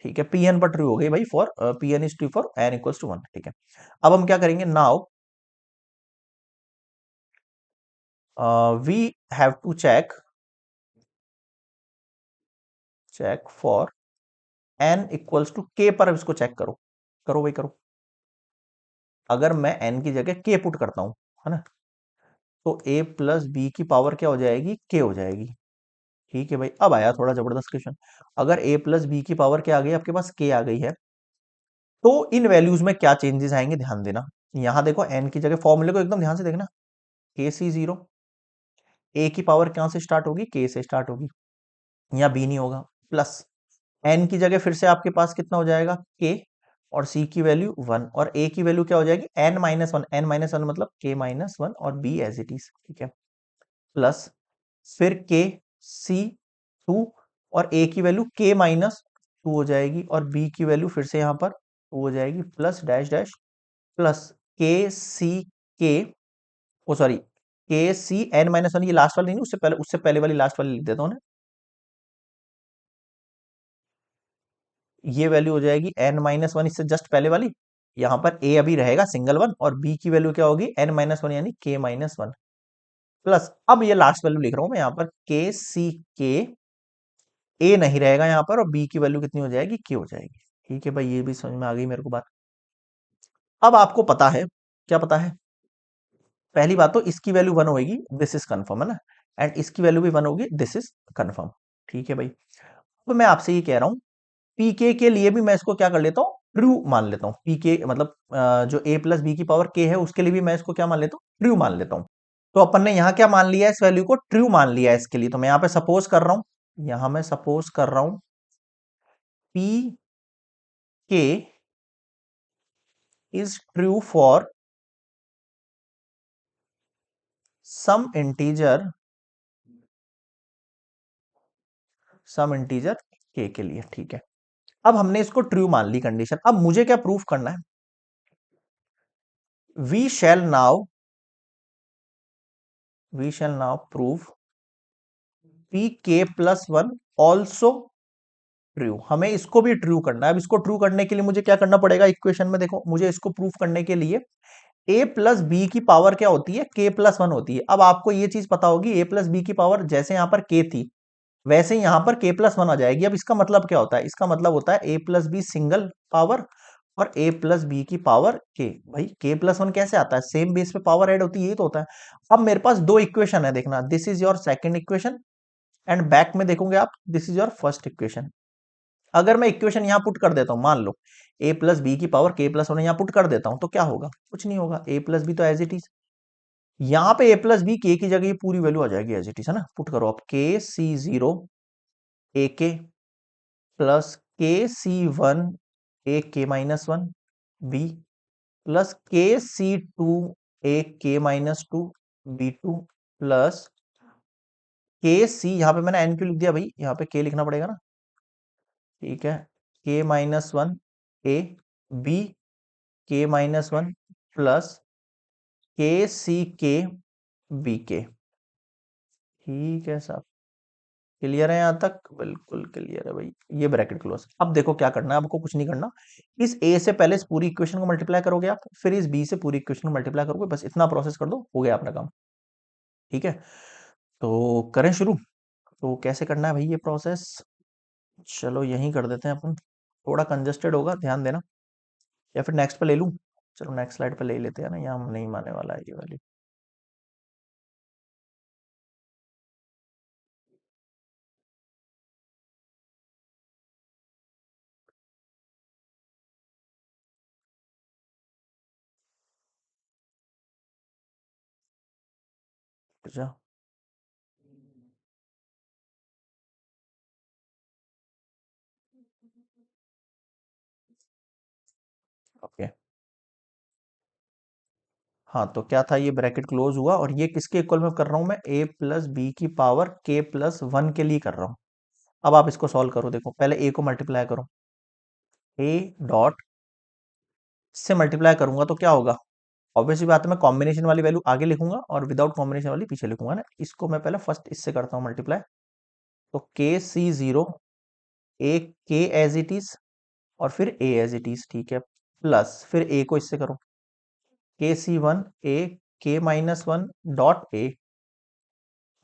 ठीक है। Pn पर ट्रू हो गई भाई, for Pn is true for n equals to 1, ठीक है। अब हम क्या करेंगे, now we have to check for n equals to k पर, अब इसको चेक करो, करो भाई करो। अगर मैं n की जगह k पुट करता हूं, है ना, तो a प्लस बी की पावर क्या हो जाएगी, k हो जाएगी, ठीक है भाई। अब आया थोड़ा जबरदस्त क्वेश्चन, अगर a प्लस बी की पावर क्या आ गई आपके पास, k आ गई है, तो इन वैल्यूज में क्या चेंजेस आएंगे ध्यान देना। यहां देखो n की जगह, फॉर्मूले को एकदम ध्यान से देखना, KC0, a की पावर कहां से स्टार्ट होगी, k से स्टार्ट होगी, या b नहीं होगा, प्लस n की जगह फिर से आपके पास कितना हो जाएगा k, और c की वैल्यू 1, और a की वैल्यू क्या हो जाएगी n-1, n-1 मतलब k-1, और b एज इट इज, ठीक है, प्लस फिर k c 2, और a की वैल्यू k-2 हो जाएगी, और b की वैल्यू फिर से यहां पर 2 हो जाएगी, plus dash dash, plus k c k, ओ सॉरी, के सी n-1, ये लास्ट वाली नहीं, उससे पहले वाली लास्ट वाली लिख देता हूं ना, ये वैल्यू हो जाएगी n-1, इससे जस्ट पहले वाली। यहां पर a अभी रहेगा सिंगल वन, और b की वैल्यू क्या होगी n-1 यानी k-1, प्लस अब ये लास्ट वैल्यू लिख रहा हूं मैं यहां पर के सी के, a नहीं रहेगा यहां पर, और b की वैल्यू कितनी हो जाएगी, k हो जाएगी, ठीक है भाई। ये भी समझ में आ गई मेरे को बात। अब आपको पता है, क्या पता है, पहली बात तो इसकी वैल्यू 1 होगी, दिस इज कंफर्म है ना, एंड इसकी वैल्यू भी 1 होगी, दिस इज कंफर्म, ठीक है भाई। तो मैं आपसे ये कह रहा हूं पीके के लिए भी मैं इसको क्या कर लेता हूँ, ट्रू मान लेता हूँ। पीके मतलब जो ए प्लस बी की पावर के है उसके लिए भी मैं इसको क्या मान लेता हूँ, ट्रू मान लेता हूँ। तो अपन ने यहाँ क्या मान लिया है, इस वैल्यू को ट्रू मान लिया है इसके लिए। तो मैं यहाँ पे सपोज कर रहा हूँ, यहाँ मैं सपोज कर रहा हूँ P K is true for some integer, के लिए, ठीक है। अब हमने इसको ट्रू मान ली कंडीशन, अब मुझे क्या प्रूफ करना है, we shall now prove P K plus 1 also true. हमें इसको भी ट्रू करना है। अब इसको ट्रू करने के लिए मुझे क्या करना पड़ेगा, इक्वेशन में देखो, मुझे इसको प्रूफ करने के लिए a प्लस बी की पावर क्या होती है, k प्लस 1 होती है। अब आपको ये चीज पता होगी, a प्लस बी की पावर जैसे यहां पर k थी वैसे ही यहां पर k प्लस 1 आ जाएगी। अब इसका मतलब क्या होता है, इसका मतलब होता है a plus B single power, और a प्लस बी की पावर k। भाई k प्लस 1 कैसे आता है, सेम बेस पे पावर ऐड होती है, यही तो होता है। अब मेरे पास दो इक्वेशन है, देखना, this is your second equation, and back में देखोगे आप, this is your first equation. अगर मैं इक्वेशन यहां पुट कर देता हूं, मान लो a प्लस बी की पावर k प्लस 1 यहां पुट कर देता हूं, तो क्या होगा, कुछ नहीं होगा, a प्लस बी तो एज इट इज, यहाँ पे a प्लस बी के की जगह ये पूरी वैल्यू आ जाएगी एज इट इज, है ना। पुट करो आप KC0 ए के plus KC1 A K minus one B plus KC2 A K minus to B2 plus KC, यहाँ पे मैंने n क्यों लिख दिया भाई, यहाँ पे k लिखना पड़ेगा ना, ठीक है। K minus one A B K minus one plus KC B K. ठीक है साहब, क्लियर है यहाँ तक? बिल्कुल क्लियर है भाई। ये ब्रैकेट क्लोज। अब देखो क्या करना है, आपको कुछ नहीं करना। इस a से पहले इस पूरी इक्वेशन को मल्टीप्लाई करोगे आप, फिर इस b से पूरी इक्वेशन को मल्टीप्लाई करोगे, बस इतना प्रोसेस कर दो, हो गया अपना काम। ठीक है, तो करें शुरू। तो कैसे करना है भाई ये प्रोसेस? चलो यहीं कर देते हैं अपन, थोड़ा कंजेस्टेड होगा, ध्यान देना। या फिर नेक्स्ट पे ले लूं? चलो नेक्स्ट स्लाइड पे ले ही लेते हैं ना, यहाँ हम नहीं मानने वाला है ये वाली। अच्छा, ओके। हाँ, तो क्या था, ये ब्रैकेट क्लोज हुआ, और ये किसके इक्वल में कर रहा हूं मैं? a प्लस बी की पावर k प्लस वन के लिए कर रहा हूं। अब आप इसको सॉल्व करो, देखो पहले a को मल्टीप्लाई करो, a डॉट से मल्टीप्लाई करूंगा तो क्या होगा? ऑब्वियसली बात है, मैं कॉम्बिनेशन वाली वैल्यू आगे लिखूंगा और विदाउट कॉम्बिनेशन वाली पीछे लिखूंगा ना। इसको मैं पहले फर्स्ट इससे करता हूँ मल्टीप्लाई, तो KC0 A K as it is और फिर a एज इट इज, ठीक है, प्लस फिर a को इससे करो, KC1 A K minus one dot a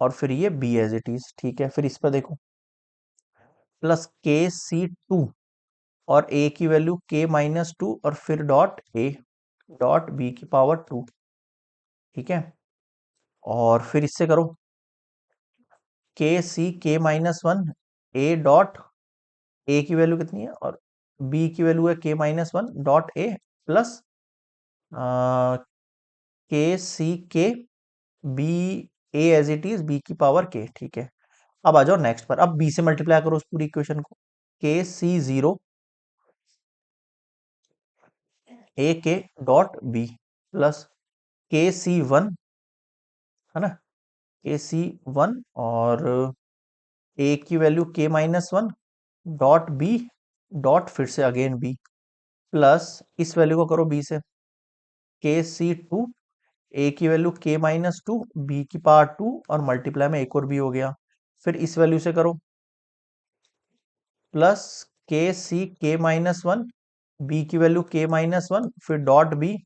और फिर ये b एज इट इज, ठीक है। फिर इस पर देखो, प्लस KC2 और a की वैल्यू k माइनस टू और फिर डॉट a डॉट b की पावर टू, ठीक है। और फिर इससे करो, के minus one A dot A की वैल्यू कितनी है और b की वैल्यू है k minus one dot A plus K B A as it is b की पावर k, ठीक है। अब आ जाओ नेक्स्ट पर, अब b से मल्टीप्लाई करो उस पूरी इक्वेशन को, KC0 ए के डॉट बी प्लस KC1, है ना, KC1 और ए की value k minus one dot B dot फिर से अगेन बी प्लस इस वैल्यू को करो b से, KC2 ए की value k minus two B की पावर टू और मल्टीप्लाई में एक और b हो गया। फिर इस वैल्यू से करो, प्लस के माइनस वन बी की वैल्यू k माइनस वन फिर dot B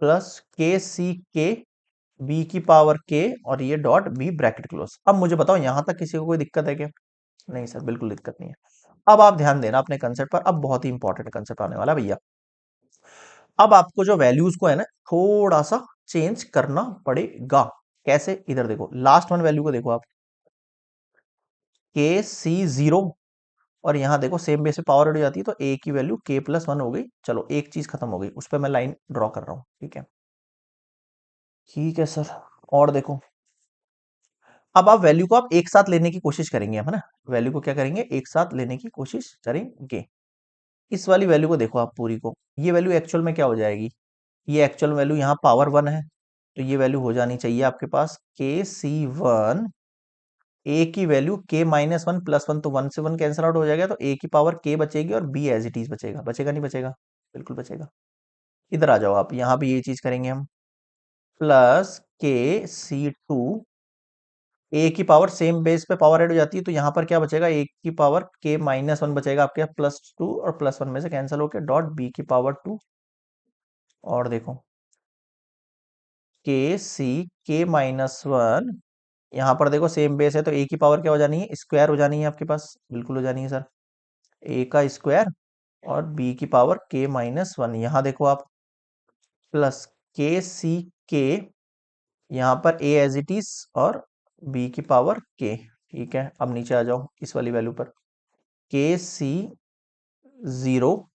plus K B की पावर k और ये डॉट बी ब्रैकेट क्लोज। अब मुझे बताओ यहां तक किसी को कोई दिक्कत है क्या? नहीं सर, बिल्कुल दिक्कत नहीं है। अब आप ध्यान देना अपने कंसेप्ट पर, अब बहुत ही इंपॉर्टेंट कंसेप्ट आने वाला है भैया। अब आपको जो वैल्यूज को है ना, थोड़ा सा चेंज करना पड़ेगा। कैसे? इधर देखो, लास्ट वन वैल्यू को देखो आप, KC0 और यहां देखो सेम बेस पे पावर ऐड हो जाती है, तो a की वैल्यू k प्लस वन हो गई। चलो एक चीज खत्म हो गई, उस पर मैं लाइन ड्रॉ कर रहा हूं, ठीक है। ठीक है सर, और देखो, अब आप वैल्यू को आप एक साथ लेने की कोशिश करेंगे हम, है ना। वैल्यू को क्या करेंगे? एक साथ लेने की कोशिश करेंगे। इस वाली वैल्यू को देखो आप पूरी को, ये वैल्यू एक्चुअल में क्या हो जाएगी? ये एक्चुअल वैल्यू यहाँ पावर वन है, तो ये वैल्यू हो जानी चाहिए आपके पास KC1 ए की value k minus one plus one, तो वन से वन कैंसिल आउट हो जाएगा, तो a की पावर k बचेगी और b एज इट इज बचेगा। बचेगा नहीं बचेगा? बिल्कुल बचेगा। इधर आ जाओ आप, यहाँ भी ये चीज करेंगे हम, प्लस KC2 ए की पावर सेम बेस पे पावर ऐड हो जाती है, तो यहाँ पर क्या बचेगा? ए की पावर k माइनस वन बचेगा आपके प्लस टू और प्लस वन में से कैंसिल होकर डॉट बी की पावर टू। और देखो के माइनस वन, यहाँ पर देखो सेम बेस है, तो ए की पावर क्या हो जानी है? स्क्वायर हो जानी है आपके पास, बिल्कुल हो जानी है सर, ए का स्क्वायर और बी की पावर k माइनस वन। यहाँ देखो आप, प्लस के यहाँ पर a एज इट इज और b की पावर k, ठीक है। अब नीचे आ जाओ इस वाली वैल्यू पर, KC0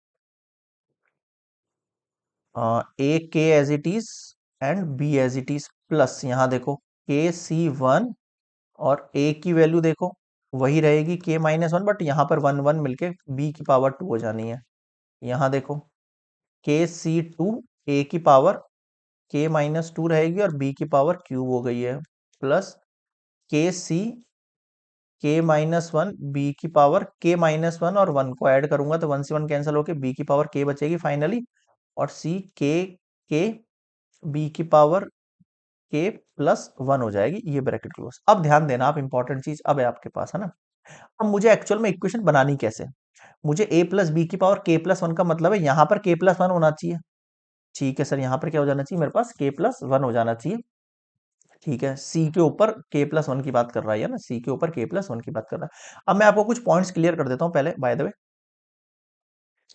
A K as it is and B as it is plus यहाँ देखो के सी वन और ए की वैल्यू देखो वही रहेगी के माइनस वन, बट यहाँ पर वन वन मिलके बी की पावर टू हो जानी है। यहाँ देखो के सी टू ए की पावर के माइनस टू रहेगी और बी की पावर क्यूब हो गई है, प्लस के सी के माइनस वन बी की पावर के माइनस वन, और वन को ऐड करूंगा तो वन से वन कैंसिल होके बी की पावर के बचेगी फाइनली, और सी के बी की पावर के प्लस वन हो जाएगी, ये ब्रैकेट क्लोज। अब ध्यान देना आप, इंपॉर्टेंट चीज अब है आपके पास, है ना। अब मुझे एक्चुअल में इक्वेशन बनानी कैसे, मुझे ए प्लस बी की पावर के प्लस वन का मतलब है यहाँ पर के प्लस वन होना चाहिए। ठीक है सर, यहाँ पर क्या हो जाना चाहिए मेरे पास, के प्लस वन हो जाना चाहिए। ठीक है, सी के ऊपर के प्लस वन की बात कर रहा है ना, सी के ऊपर के प्लस वन की बात कर रहा है। अब मैं आपको कुछ पॉइंट्स क्लियर कर देता हूँ पहले, बाय द वे।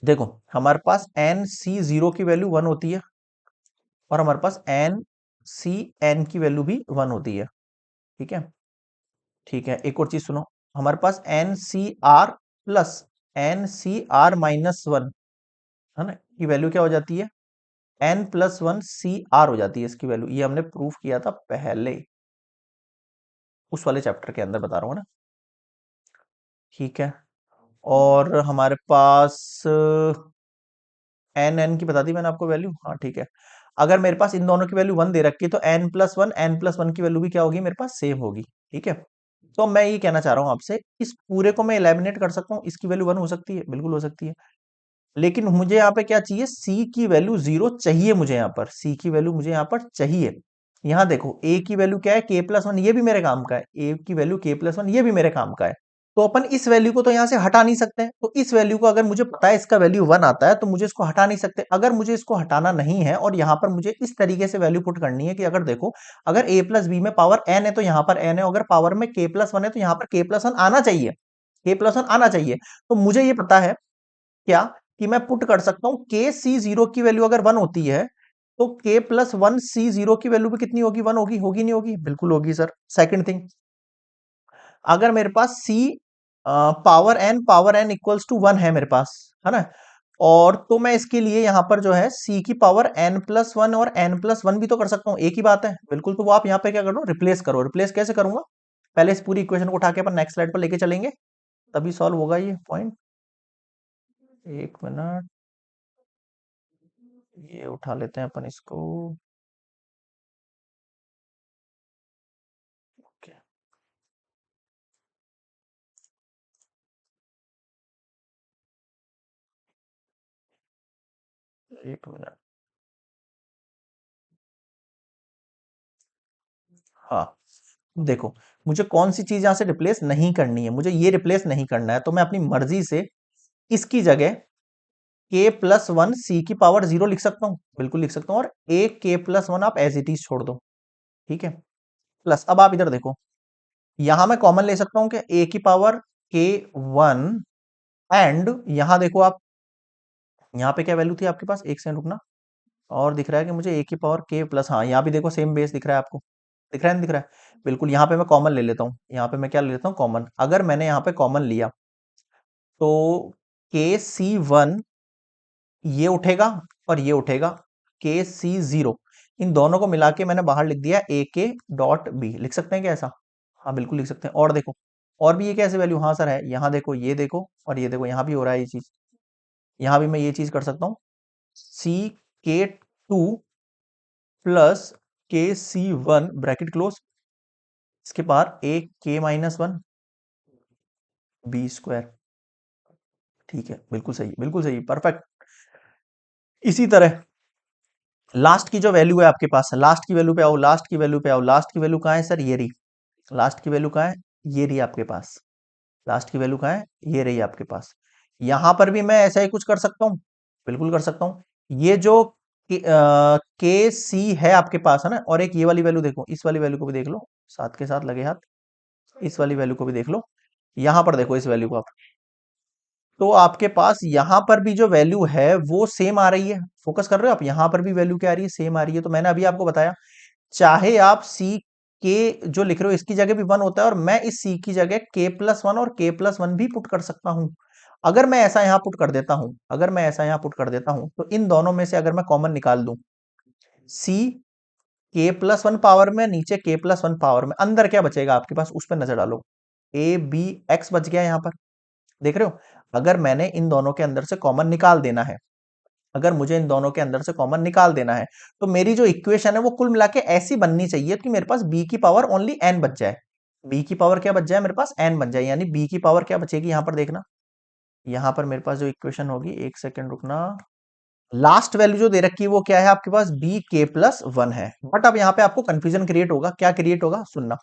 देखो हमारे पास एन सी जीरो की वैल्यू वन होती है, और हमारे पास एन सी एन की वैल्यू भी वन होती है। ठीक है, ठीक है, एक और चीज सुनो, हमारे पास N C R plus N C R minus one, है ना, की वैल्यू क्या हो जाती है, N plus one C R हो जाती है इसकी वैल्यू। ये हमने प्रूफ किया था पहले, उस वाले चैप्टर के अंदर बता रहा हूँ ना। ठीक है, और हमारे पास एन एन की बता दी मैंने आपको वैल्यू, हाँ ठीक है। अगर मेरे पास इन दोनों की वैल्यू वन दे रखी है तो एन प्लस वन की वैल्यू भी क्या होगी मेरे पास, सेम होगी। ठीक है, तो मैं ये कहना चाह रहा हूं आपसे, इस पूरे को मैं एलिमिनेट कर सकता हूँ, इसकी वैल्यू वन हो सकती है, बिल्कुल हो सकती है, लेकिन मुझे यहाँ पे क्या चाहिए, सी की वैल्यू जीरो चाहिए मुझे, यहाँ पर सी की वैल्यू मुझे यहाँ पर चाहिए। यहाँ देखो ए की वैल्यू क्या है, के प्लस वन, ये भी मेरे काम का है, ए की वैल्यू के प्लस वन, ये भी मेरे काम का है। तो अपन इस वैल्यू को तो यहां से हटा नहीं सकते, तो इस वैल्यू को अगर मुझे पता है इसका वैल्यू वन आता है तो मुझे इसको हटा नहीं सकते। अगर मुझे इसको हटाना नहीं है और यहां पर मुझे इस तरीके से वैल्यू पुट करनी है कि अगर देखो, अगर ए प्लस बी में पावर एन है तो यहां पर एन है, अगर पावर में के प्लस वन है तो यहां पर के प्लस वन आना चाहिए, के प्लस वन आना चाहिए। तो मुझे ये पता है क्या, कि मैं पुट कर सकता हूं के सी जीरो की वैल्यू अगर वन होती है तो के प्लस वन सी जीरो की वैल्यू भी कितनी होगी, वन होगी, होगी नहीं होगी, बिल्कुल होगी सर। सेकंड थिंग, अगर मेरे पास C power N equals to one है मेरे पास, है ना, और तो मैं इसके लिए यहां पर जो है सी की पावर एन प्लस वन और एन प्लस वन भी तो कर सकता हूँ, एक ही बात है बिल्कुल। तो वो आप यहाँ पे क्या करो, रिप्लेस करो। रिप्लेस कैसे करूंगा, पहले इस पूरी इक्वेशन को उठा के अपन नेक्स्ट स्लाइड पर लेके चलेंगे, तभी सॉल्व होगा ये पॉइंट। एक मिनट, ये उठा लेते हैं अपन इसको। ओके, एक मिनट, हाँ देखो, मुझे कौन सी चीज यहां से रिप्लेस नहीं करनी है, मुझे ये रिप्लेस नहीं करना है, तो मैं अपनी मर्जी से इसकी जगह के प्लस वन सी की पावर जीरो लिख सकता हूं, बिल्कुल लिख सकता हूं, और ए के प्लस वन आप एज इट इज छोड़ दो। ठीक है, प्लस अब आप इधर देखो, यहां मैं कॉमन ले सकता हूं कि ए की पावर के वन, एंड यहां देखो आप, यहां पे क्या वैल्यू थी आपके पास, एक सेकंड रुकना, और दिख रहा है कि मुझे ए की पावर के प्लस, हाँ यहाँ भी देखो सेम बेस दिख रहा है आपको, दिख रहा है नहीं दिख रहा है, बिल्कुल। यहाँ पे मैं कॉमन ले लेता हूँ, यहाँ पे मैं क्या ले लेता हूँ, कॉमन। अगर मैंने यहाँ पे कॉमन लिया तो के सी वन ये उठेगा और ये उठेगा, के सी जीरो, इन दोनों को मिला के मैंने बाहर लिख दिया ए के डॉट बी, लिख सकते हैं क्या ऐसा, हाँ बिल्कुल लिख सकते हैं। और देखो, और भी ये कैसे वैल्यू, हाँ सर है, यहाँ देखो, ये देखो, और ये देखो, यहाँ भी हो रहा है ये चीज, यहाँ भी मैं ये चीज कर सकता हूँ, सी के टू प्लस के सी वन ब्रैकेट क्लोज, इसके बाहर ए K minus one B square. ठीक है, बिल्कुल सही, बिल्कुल सही, परफेक्ट। इसी तरह लास्ट की जो वैल्यू है आपके पास, लास्ट की वैल्यू पे आओ, लास्ट की वैल्यू पे आओ, लास्ट की वैल्यू कहाँ है सर, ये रही, लास्ट की वैल्यू कहाँ है, ये रही आपके पास, लास्ट की वैल्यू कहाँ है, ये रही आपके पास। यहां पर भी मैं ऐसा ही कुछ कर सकता हूँ, बिल्कुल कर सकता हूँ। ये जो के सी है आपके पास, है ना, और एक ये वाली वैल्यू देखो, इस वाली वैल्यू को भी देख लो, साथ के साथ लगे हाथ, इस वाली वैल्यू को भी देख लो, यहां पर देखो इस वैल्यू को आप, तो आपके पास यहां पर भी जो वैल्यू है वो सेम आ रही है, फोकस कर रहे हो आप, यहां पर भी वैल्यू क्या आ रही है, सेम आ रही है। तो मैंने अभी आपको बताया, चाहे आप सी के जो लिख रहे हो इसकी जगह भी वन होता है, और मैं इस सी की जगह के प्लस वन और के प्लस वन भी पुट कर सकता हूं। अगर मैं ऐसा यहां पुट कर देता हूं, अगर मैं ऐसा यहां पुट कर देता हूं, तो इन दोनों में से अगर मैं कॉमन निकाल दूं, सी k+1 पावर में, नीचे k+1 पावर में, अंदर क्या बचेगा आपके पास, उस पर नजर डालो। ए बी एक्स बच गया यहाँ पर, देख रहे हो। अगर मैंने इन दोनों के अंदर से कॉमन निकाल देना है, अगर मुझे इन दोनों के अंदर से कॉमन निकाल देना है, तो मेरी जो इक्वेशन है वो कुल मिला के ऐसी बननी चाहिए कि मेरे पास b की पावर ओनली n बच जाए। b की पावर क्या बच जाए, मेरे पास n बच जाए, यानी b की पावर क्या बचेगी यहां पर देखना। यहां पर मेरे पास जो इक्वेशन होगी, एक सेकंड रुकना, लास्ट वैल्यू जो दे रखी है वो क्या है आपके पास, bk+1 है। बट अब यहाँ पे आपको कंफ्यूजन क्रिएट होगा, क्या क्रिएट होगा, सुनना,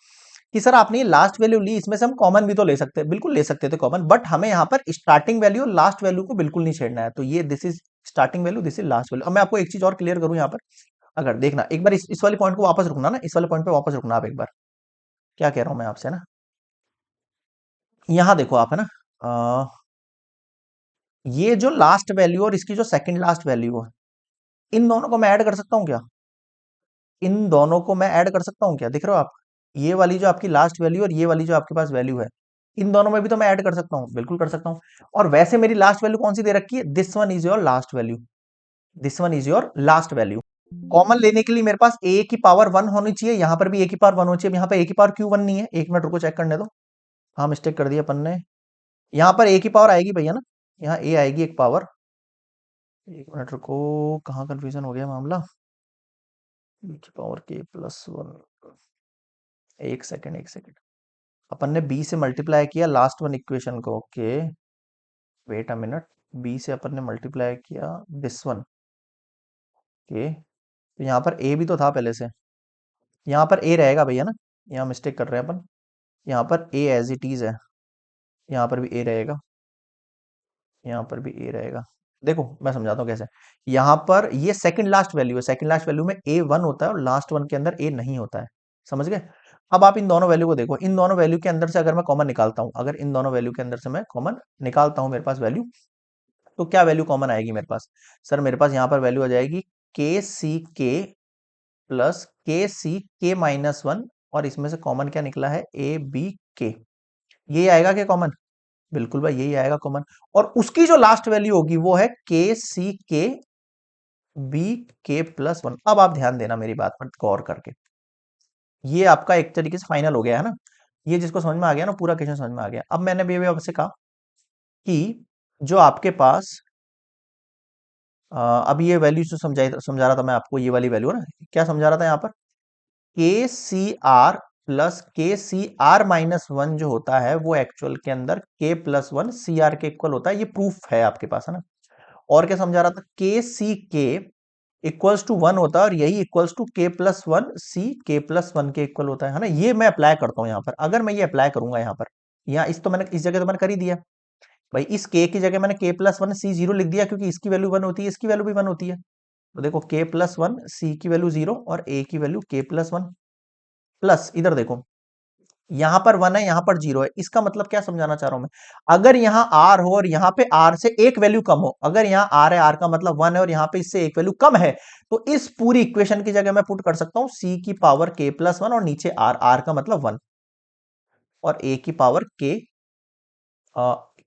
कि सर आपने ये लास्ट वैल्यू ली, इसमें से हम कॉमन भी तो ले सकते हैं, बिल्कुल ले सकते थे कॉमन, बट हमें यहाँ पर स्टार्टिंग वैल्यू और लास्ट वैल्यू को बिल्कुल नहीं छेड़ना है। तो ये this is starting value, this is last value. अब मैं आपको एक चीज और क्लियर करूं यहाँ पर, अगर देखना एक बार इस वाले पॉइंट को वापस रुकना ना, इस वाले पॉइंट पे वापस रुकना आप एक बार, क्या कह रहा हूं मैं आपसे ना, यहाँ देखो आप है ना, ये जो लास्ट वैल्यू और इसकी जो सेकंड लास्ट वैल्यू है, इन दोनों को मैं ऐड कर सकता हूँ क्या, इन दोनों को मैं ऐड कर सकता हूँ क्या, देख रहे हो आप, ये वाली जो आपकी लास्ट वैल्यू और ये वाली जो आपके पास वैल्यू है, इन दोनों में भी तो मैं ऐड कर सकता हूँ, बिल्कुल कर सकता हूँ। और वैसे मेरी लास्ट वैल्यू कौन सी दे रखी है, this one is your last value, this one is your last value. Common लेने के लिए मेरे पास a की पावर 1 होनी चाहिए, यहां पर भी a की पावर 1 होनी चाहिए, यहाँ पे a की पावर क्यों 1 नहीं है, एक मिनट रुको चेक करने दो। हाँ मिस्टेक कर दिया अपन ने, यहाँ पर a की पावर आएगी भैया ना, यहाँ a आएगी एक पावर, एक मिनट रुको, कहाँ कंफ्यूजन हो गया मामला, a की पावर k+1, एक सेकंड एक सेकंड, अपन ने b से मल्टीप्लाई किया लास्ट वन इक्वेशन को, okay wait a minute, b से अपन ने मल्टीप्लाई किया दिस वन, ओके, तो यहाँ पर a भी तो था पहले से, यहाँ पर a रहेगा भैया ना, यहाँ मिस्टेक कर रहे हैं अपन, यहाँ पर a एज इट इज है, यहाँ पर भी a रहेगा, यहाँ पर भी a रहेगा। देखो मैं समझाता हूँ कैसे, यहाँ पर ये सेकंड लास्ट वैल्यू है, सेकंड लास्ट वैल्यू में a 1 होता है और लास्ट वन के अंदर a नहीं होता है, समझ गए। अब आप इन दोनों वैल्यू को देखो, इन दोनों वैल्यू के अंदर से अगर मैं कॉमन निकालता हूँ, अगर इन दोनों वैल्यू के अंदर से मैं कॉमन निकालता हूँ मेरे पास वैल्यू, तो क्या वैल्यू कॉमन आएगी मेरे पास, सर मेरे पास यहाँ पर वैल्यू आ जाएगी के सी के प्लस के सी के -1, और इसमें से कॉमन क्या निकला है, ए बी के, ये आएगा क्या कॉमन, बिल्कुल भाई यही आएगा कॉमन। और उसकी जो लास्ट वैल्यू होगी वो है के सी के बी k+1। अब आप ध्यान देना मेरी बात पर गौर करके, ये आपका एक तरीके से फाइनल हो गया है ना, ये जिसको समझ में आ गया ना, पूरा क्वेश्चन समझ में आ गया। अब मैंने भी आपसे कहा कि जो आपके पास अब ये वैल्यू जो समझा रहा था मैं आपको, ये वाली वैल्यू है ना, क्या समझा रहा था यहाँ पर, के सी आर प्लस के सी आर -1 जो होता है वो एक्चुअल के अंदर k+1 सी आर के इक्वल होता है, ये प्रूफ है आपके पास है ना। और क्या समझा रहा था, के सी के इक्वल्स टू 1 होता है और यही equals to k+1 C k+1 के इक्वल होता है ना। ये मैं अप्लाई करता हूं यहाँ पर, अगर मैं ये अप्लाई करूंगा यहाँ पर, यहाँ इस तो मैंने इस जगह तो मैंने कर ही दिया भाई, इस k की जगह मैंने k+1 सी 0 लिख दिया, क्योंकि इसकी वैल्यू 1 होती है, इसकी वैल्यू भी 1 होती है। तो देखो k+1 सी की वैल्यू 0 और a की वैल्यू k+1, प्लस इधर देखो यहां पर 1 है, यहां पर 0 है, इसका मतलब क्या समझाना चाह रहा हूं मैं, अगर यहां r हो और यहां पे r से एक वैल्यू कम हो, अगर यहां r है, r का मतलब 1 है और यहां पे इससे एक वैल्यू कम है, तो इस पूरी इक्वेशन की जगह मैं पुट कर सकता हूं c की पावर k+1 और नीचे r, r का मतलब 1, और a की पावर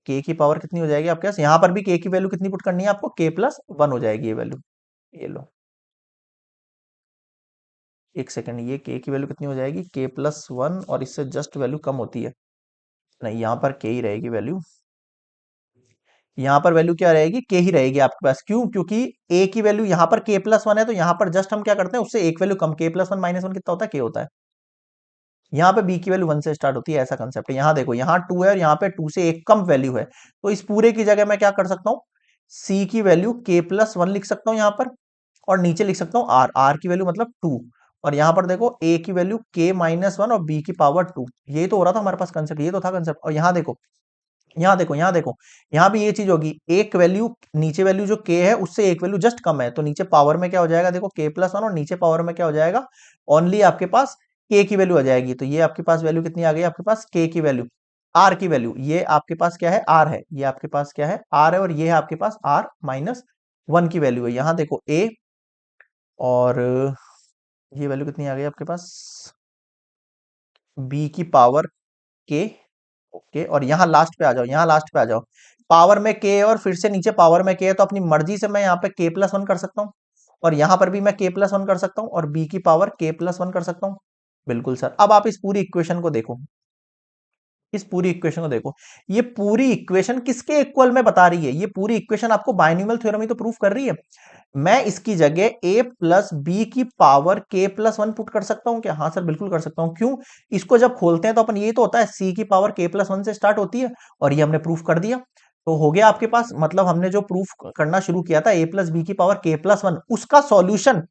k की पावर कितनी हो जाएगी आपके पास, यहां पर भी k की वैल्यू कितनी पुट करनी है आपको, k+1 हो जाएगी ये वैल्यू, ये लो एक सेकंड, ये k की वैल्यू कितनी हो जाएगी, k+1, और इससे जस्ट वैल्यू कम होती है, नहीं यहाँ पर k ही रहेगी वैल्यू, यहाँ पर वैल्यू क्या रहेगी, के ही रहेगी आपके पास, क्यों, क्योंकि ए की वैल्यू यहाँ पर k+1 है, तो यहाँ पर जस्ट हम क्या करते हैं, उससे एक वैल्यू कम, k+1 -1 कितना होता है, के होता है। यहाँ पे बी की वैल्यू 1 से स्टार्ट होती है, ऐसा कंसेप्ट है। यहाँ देखो यहाँ 2 है और यहाँ पे 2 से एक कम वैल्यू है, तो इस पूरे की जगह मैं क्या कर सकता हूँ, सी की वैल्यू k+1 लिख सकता हूँ यहाँ पर, और नीचे लिख सकता हूँ आर, आर की वैल्यू मतलब 2, और यहाँ पर देखो ए की वैल्यू k-1 और बी की पावर 2, ये तो हो रहा था हमारे पास कंसेप्ट, ये तो था कंसेप्ट। और यहाँ देखो यहाँ देखो यहाँ देखो, यहाँ भी ये चीज होगी, एक वैल्यू नीचे वैल्यू जो k है उससे एक वैल्यू जस्ट कम है, तो नीचे पावर में क्या हो जाएगा, देखो k+1, और नीचे पावर में क्या हो जाएगा, ओनली आपके पास k की वैल्यू आ जाएगी। तो ये आपके पास वैल्यू कितनी आ गई, आपके पास k की वैल्यू, r की वैल्यू, ये आपके पास क्या है, r है, ये आपके पास क्या है, r है, और ये है आपके पास r-1 की वैल्यू है। यहाँ देखो a, और ये वैल्यू कितनी आ गई आपके पास, b की पावर k, ओके, और यहाँ लास्ट पे आ जाओ, यहाँ लास्ट पे आ जाओ, पावर में k और फिर से नीचे पावर में k है, तो अपनी मर्जी से मैं यहाँ पे k+1 कर सकता हूँ, और यहां पर भी मैं k प्लस वन कर सकता हूं और b की पावर k प्लस वन कर सकता हूं। बिल्कुल सर। अब आप इस पूरी इक्वेशन को देखो, इस पूरी इक्वेशन को देखो, ये पूरी इक्वेशन किसके इक्वल में बता रही है? ये पूरी इक्वेशन आपको बाइनोमियल थ्योरम ही तो प्रूफ कर रही है। मैं इसकी जगह a प्लस बी की power k plus one put कर सकता हूं क्या? हाँ सर बिल्कुल कर सकता हूं। क्यों? इसको जब खोलते हैं तो अपन, ये तो होता है c की पावर k प्लस वन से स्टार्ट होती है, और ये हमने प्रूफ कर दिया। तो हो गया आपके पास, मतलब हमने जो प्रूफ करना शुरू किया था a प्लस बी की पावर k प्लस वन, उसका सॉल्यूशन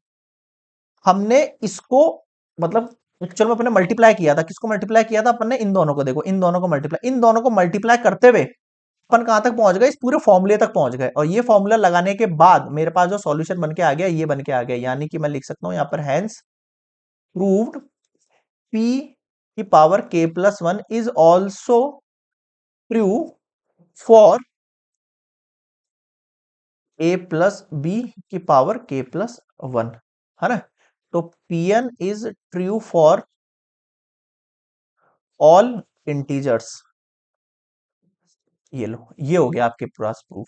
हमने इसको, मतलब एक्चुअल में अपने मल्टीप्लाई किया था। किसको मल्टीप्लाई किया था अपन ने? इन दोनों को। देखो इन दोनों को मल्टीप्लाई, इन दोनों को मल्टीप्लाई करते हुए अपन कहां तक पहुंच गए? इस पूरे फॉर्मूले तक पहुंच गए। और ये फॉर्मूला लगाने के बाद मेरे पास जो सॉल्यूशन बन के आ गया, ये बन के आ गया। यानी कि मैं लिख सकता हूं यहां पर, हैंस प्रूव्ड p की power k plus one is also true for a plus B की पावर k प्लस वन, है ना? तो pn is true for all integers. ये लो, ये हो गया आपके पास प्रूफ।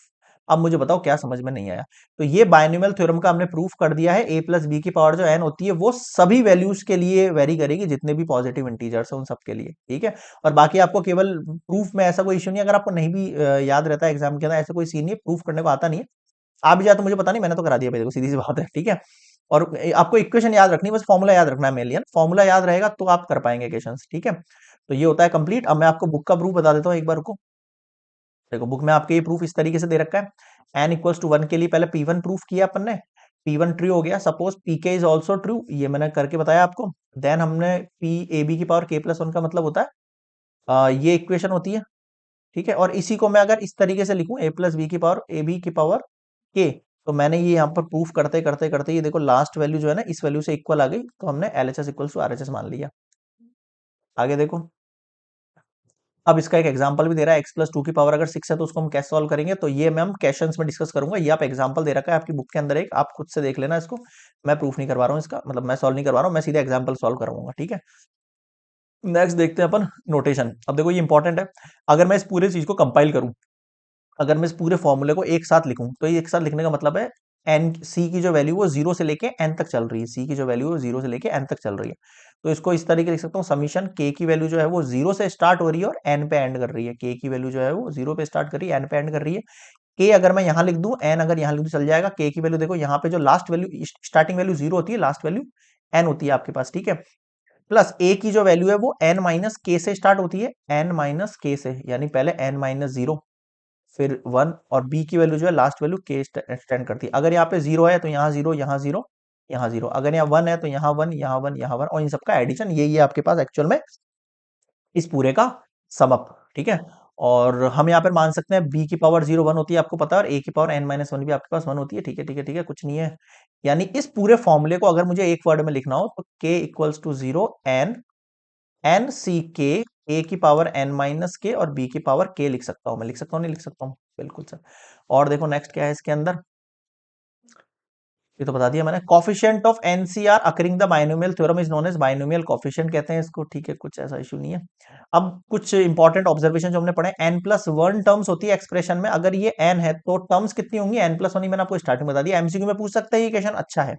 अब मुझे बताओ क्या समझ में नहीं आया? तो ये बायनोमियल थ्योरम का हमने प्रूफ कर दिया है, a प्लस बी की पावर जो n होती है वो सभी वैल्यूज के लिए वेरी करेगी, जितने भी पॉजिटिव इंटीजर्स हैं उन सब के लिए, ठीक है। और बाकी आपको केवल प्रूफ में ऐसा कोई इश्यू नहीं है, अगर आपको नहीं भी याद रहता है एग्जाम के अंदर, ऐसा कोई सीन नहीं है, प्रूफ करने को आता नहीं है। आ भी जाए तो मुझे पता नहीं, मैंने तो करा दिया भाई, देखो सीधी सी बात है, ठीक है। और आपको इक्वेशन याद रखनी है, बस फॉर्मूला याद रखना है मेनली, फॉर्मूला याद रहेगा तो आप कर पाएंगे क्वेश्चंस, ठीक है। तो ये होता है कंप्लीट। अब मैं आपको बुक का प्रूफ बता देता हूँ एक बार को। देखो बुक में आपके ये प्रूफ इस तरीके से दे रखा है, n इक्वल्स टू वन के लिए पहले P1 प्रूफ किया अपन ने, P1 ट्रू हो गया। Suppose Pk is also true, ये मैंने करके बताया आपको। देन हमने P ए बी की पावर k प्लस वन का मतलब होता है ये इक्वेशन होती है, ठीक है। और इसी को मैं अगर इस तरीके से लिखूं, a प्लस बी की पावर ए बी की पावर k, तो मैंने ये यहाँ पर प्रूफ करते करते करते, ये देखो लास्ट वैल्यू जो है ना इस वैल्यू से इक्वल आ गई, तो हमने LHS इक्वल्स टू RHS मान लिया। आगे देखो, अब इसका एक एग्जांपल भी दे रहा है, x प्लस टू की पावर अगर 6 है तो उसको हम कैसे सॉल्व करेंगे, तो ये मैं हम क्वेश्चंस में डिस्कस करूंगा। ये आप एग्जांपल दे रखा है आपकी बुक के अंदर, एक आप खुद से देख लेना इसको। मैं प्रूफ नहीं करवा रहा हूँ इसका, मतलब मैं सॉल्व नहीं करवा रहा हूँ, मैं सीधा एग्जांपल सॉल्व करवाऊंगा, ठीक है। नेक्स्ट देखते हैं अपन नोटेशन। अब देखो ये इंपॉर्टेंट है, अगर मैं इस पूरे चीज को कंपाइल करूं, अगर मैं इस पूरे फॉर्मूले को एक साथ लिखूं, तो ये एक साथ लिखने का मतलब है एन सी की जो वैल्यू वो जीरो से लेके एन तक चल रही है, सी की जो वैल्यू वो जीरो से लेके एन तक चल रही है। तो इसको इस तरीके लिख सकता हूँ, समीशन के की वैल्यू जो है वो जीरो से स्टार्ट हो रही है और एन पे एंड कर रही है। के की वैल्यू जो है वो जीरो पे स्टार्ट कर रही है, एन पे एंड कर रही है। के अगर मैं यहाँ लिख दूं, एन अगर यहाँ लिख दूं चल जाएगा। के की वैल्यू देखो यहाँ पे जो last value, starting value zero होती है, लास्ट वैल्यू एन होती है आपके पास, ठीक है। प्लस ए की जो वैल्यू है वो एन माइनस के से स्टार्ट होती है, एन माइनस के से, यानी पहले एन माइनस जीरो फिर वन, और बी की वैल्यू जो है लास्ट वैल्यू के स्टैंड करती है। अगर यहाँ पे जीरो है तो यहाँ जीरो, यहाँ जीरो, यहाँ जीरो। अगर यहाँ वन है तो यहाँ वन, यहाँ वन, यहाँ वन, और इन सबका एडिशन, यही है आपके पास एक्चुअल में इस पूरे का समअप, ठीक है। और हम यहाँ पर मान सकते हैं बी की पावर जीरो वन होती है, आपको पता है, और ए की पावर एन माइनस वन भी आपके पास वन होती है, ठीक है, ठीक है, ठीक है, कुछ नहीं है। यानी इस पूरे फॉर्मूले को अगर मुझे एक वर्ड में लिखना हो तो K equals to zero N N C K, A की पावर एन माइनस के और बी की पावर के लिख सकता हूं। मैं लिख सकता हूं, नहीं लिख सकता हूं? बिल्कुल सर। और देखो नेक्स्ट क्या है इसके अंदर, ये तो बता दिया मैंने। Coefficient of NCR occurring the binomial theorem is known as binomial coefficient कहते हैं इसको, ठीक है, कुछ ऐसा इशू नहीं है। अब कुछ इंपॉर्टेंट ऑब्जर्वेशन जो हमने पढ़े, एन प्लस वन टर्म्स होती है एक्सप्रेशन में, अगर ये एन है तो टर्म्स कितनी होंगी? एन प्लस वन ही मैंने आपको स्टार्टिंग बता दिया, एमसीक्यू में पूछ सकते हैं ये क्वेश्चन, अच्छा है।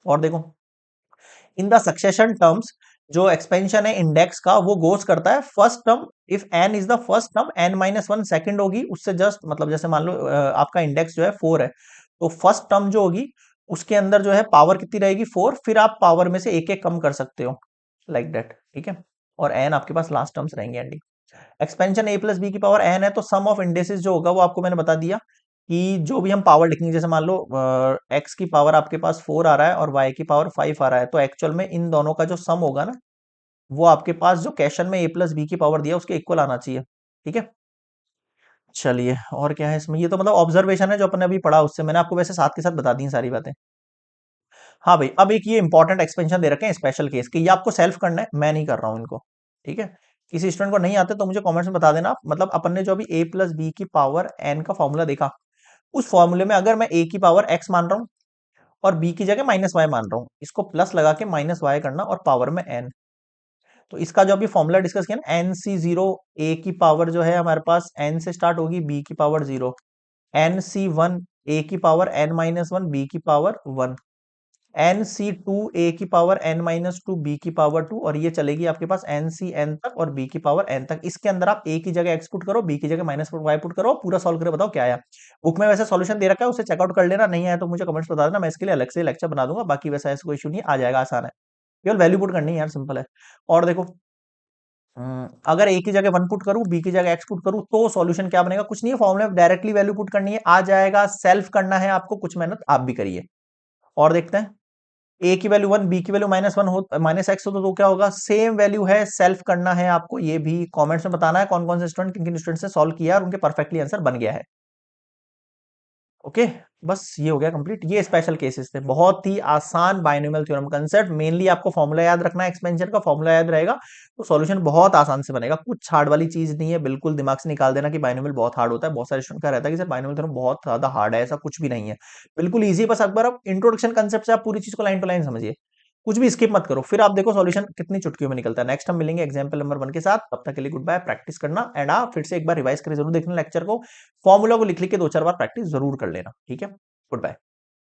और देखो, इन द सक्सेशन टर्म्स, जो एक्सपेंशन है इंडेक्स का वो गोज करता है first term, if N is the first term, N minus one second होगी उससे, जस्ट मतलब जैसे मान लो आपका इंडेक्स जो है फोर है, तो फर्स्ट टर्म जो होगी उसके अंदर जो है पावर कितनी रहेगी? फोर, फिर आप पावर में से एक एक कम कर सकते हो, लाइक दैट, ठीक है। और एन आपके पास लास्ट टर्म्स रहेंगे एंडिंग। एक्सपेंशन ए प्लस बी की पावर एन है, तो सम ऑफ इंडेसेस जो होगा वो आपको मैंने बता दिया कि जो भी हम पावर लिखेंगे, जैसे मान लो एक्स की पावर आपके पास फोर आ रहा है और वाई की पावर फाइव आ रहा है, तो एक्चुअल में इन दोनों का जो सम होगा ना, वो आपके पास जो क्वेश्चन में ए प्लस बी की पावर दिया उसके इक्वल आना चाहिए, ठीक है। चलिए, और क्या है इसमें, ये तो मतलब ऑब्जर्वेशन है जो अपन ने अभी पढ़ा, उससे मैंने आपको वैसे साथ के साथ बता दी सारी बातें। हाँ भाई, अब एक ये इंपॉर्टेंट एक्सपेंशन दे रखे हैं स्पेशल केस के, ये आपको सेल्फ करना है, मैं नहीं कर रहा हूं इनको, ठीक है। किसी स्टूडेंट को नहीं आते तो मुझे कमेंट्स में बता देना आप। मतलब अपन ने जो अभी ए प्लस बी की पावर एन का फॉर्मूला देखा, उस फॉर्मूले में अगर मैं ए की पावर एक्स मान रहा हूं और बी की जगह माइनस वाई मान रहा हूं, इसको प्लस लगा के माइनस वाई करना और पावर में एन, तो इसका जो अभी फॉर्मूला डिस्कस किया ना, एन सी जीरो, ए की पावर जो है हमारे पास एन से स्टार्ट होगी, बी की power zero, N C one, A की power N minus one, B की power one, N C two A की power N minus two B की पावर टू, और ये चलेगी आपके पास एन सी एन तक और बी की पावर एन तक। इसके अंदर आप ए की जगह एक्स पुट करो, बी की जगह माइनस वाई पुट करो, पूरा सॉल्व करके बताओ क्या आया। बुक में वैसे सॉल्यूशन दे रखा है, उसे चेकआउट कर लेना, नहीं आया तो मुझे कमेंट्स बता देना, मैं इसके लिए अलग से लेक्चर बना दूंगा। बाकी वैसा ऐसा कोई इशू नहीं, आ जाएगा, आसान है, केवल वैल्यू पुट करनी है यार, सिंपल है। और देखो अगर ए की जगह वन पुट करूं, बी की जगह एक्स पुट करूं, तो सॉल्यूशन क्या बनेगा, कुछ नहीं है, फॉर्मूले में डायरेक्टली वैल्यू पुट करनी है, आ जाएगा। सेल्फ करना है आपको, कुछ मेहनत आप भी करिए। और देखते हैं, ए की वैल्यू वन, बी की वैल्यू माइनस वन हो, माइनस एक्स हो, तो क्या होगा, सेम वैल्यू है, सेल्फ करना है आपको। ये भी कमेंट्स में बताना है कौन कौन से स्टूडेंट, किन किन स्टूडेंट ने सॉल्व किया और उनके परफेक्टली आंसर बन गया है। ओके, बस ये हो गया कंप्लीट। ये स्पेशल केसेस थे, बहुत ही आसान बाइनोमियल थ्योरम कंसेप्ट। मेनली आपको फॉर्मूला याद रखना है, एक्सपेंशन का फॉर्मूला याद रहेगा तो सॉल्यूशन बहुत आसान से बनेगा। कुछ हार्ड वाली चीज नहीं है, बिल्कुल दिमाग से निकाल देना कि बाइनोमियल बहुत हार्ड होता है। बहुत सारे स्टूडेंट का रहता है कि सर बाइनोमियल थ्योरम बहुत ज्यादा हार्ड है, ऐसा कुछ भी नहीं है, बिल्कुल ईजी। बस एक बार आप इंट्रोडक्शन कंसेप्ट से आप पूरी चीज को लाइन टू लाइन समझिए, कुछ भी स्किप मत करो, फिर आप देखो सॉल्यूशन कितनी चुटकियों में निकलता है। नेक्स्ट हम मिलेंगे एग्जांपल नंबर 1 के साथ, तब तक के लिए गुड बाय। प्रैक्टिस करना एंड फिर से एक बार रिवाइज करके जरूर देखना लेक्चर को, फॉर्मूला को लिख लिख के 2-4 बार प्रैक्टिस जरूर कर लेना, ठीक है। Good bye.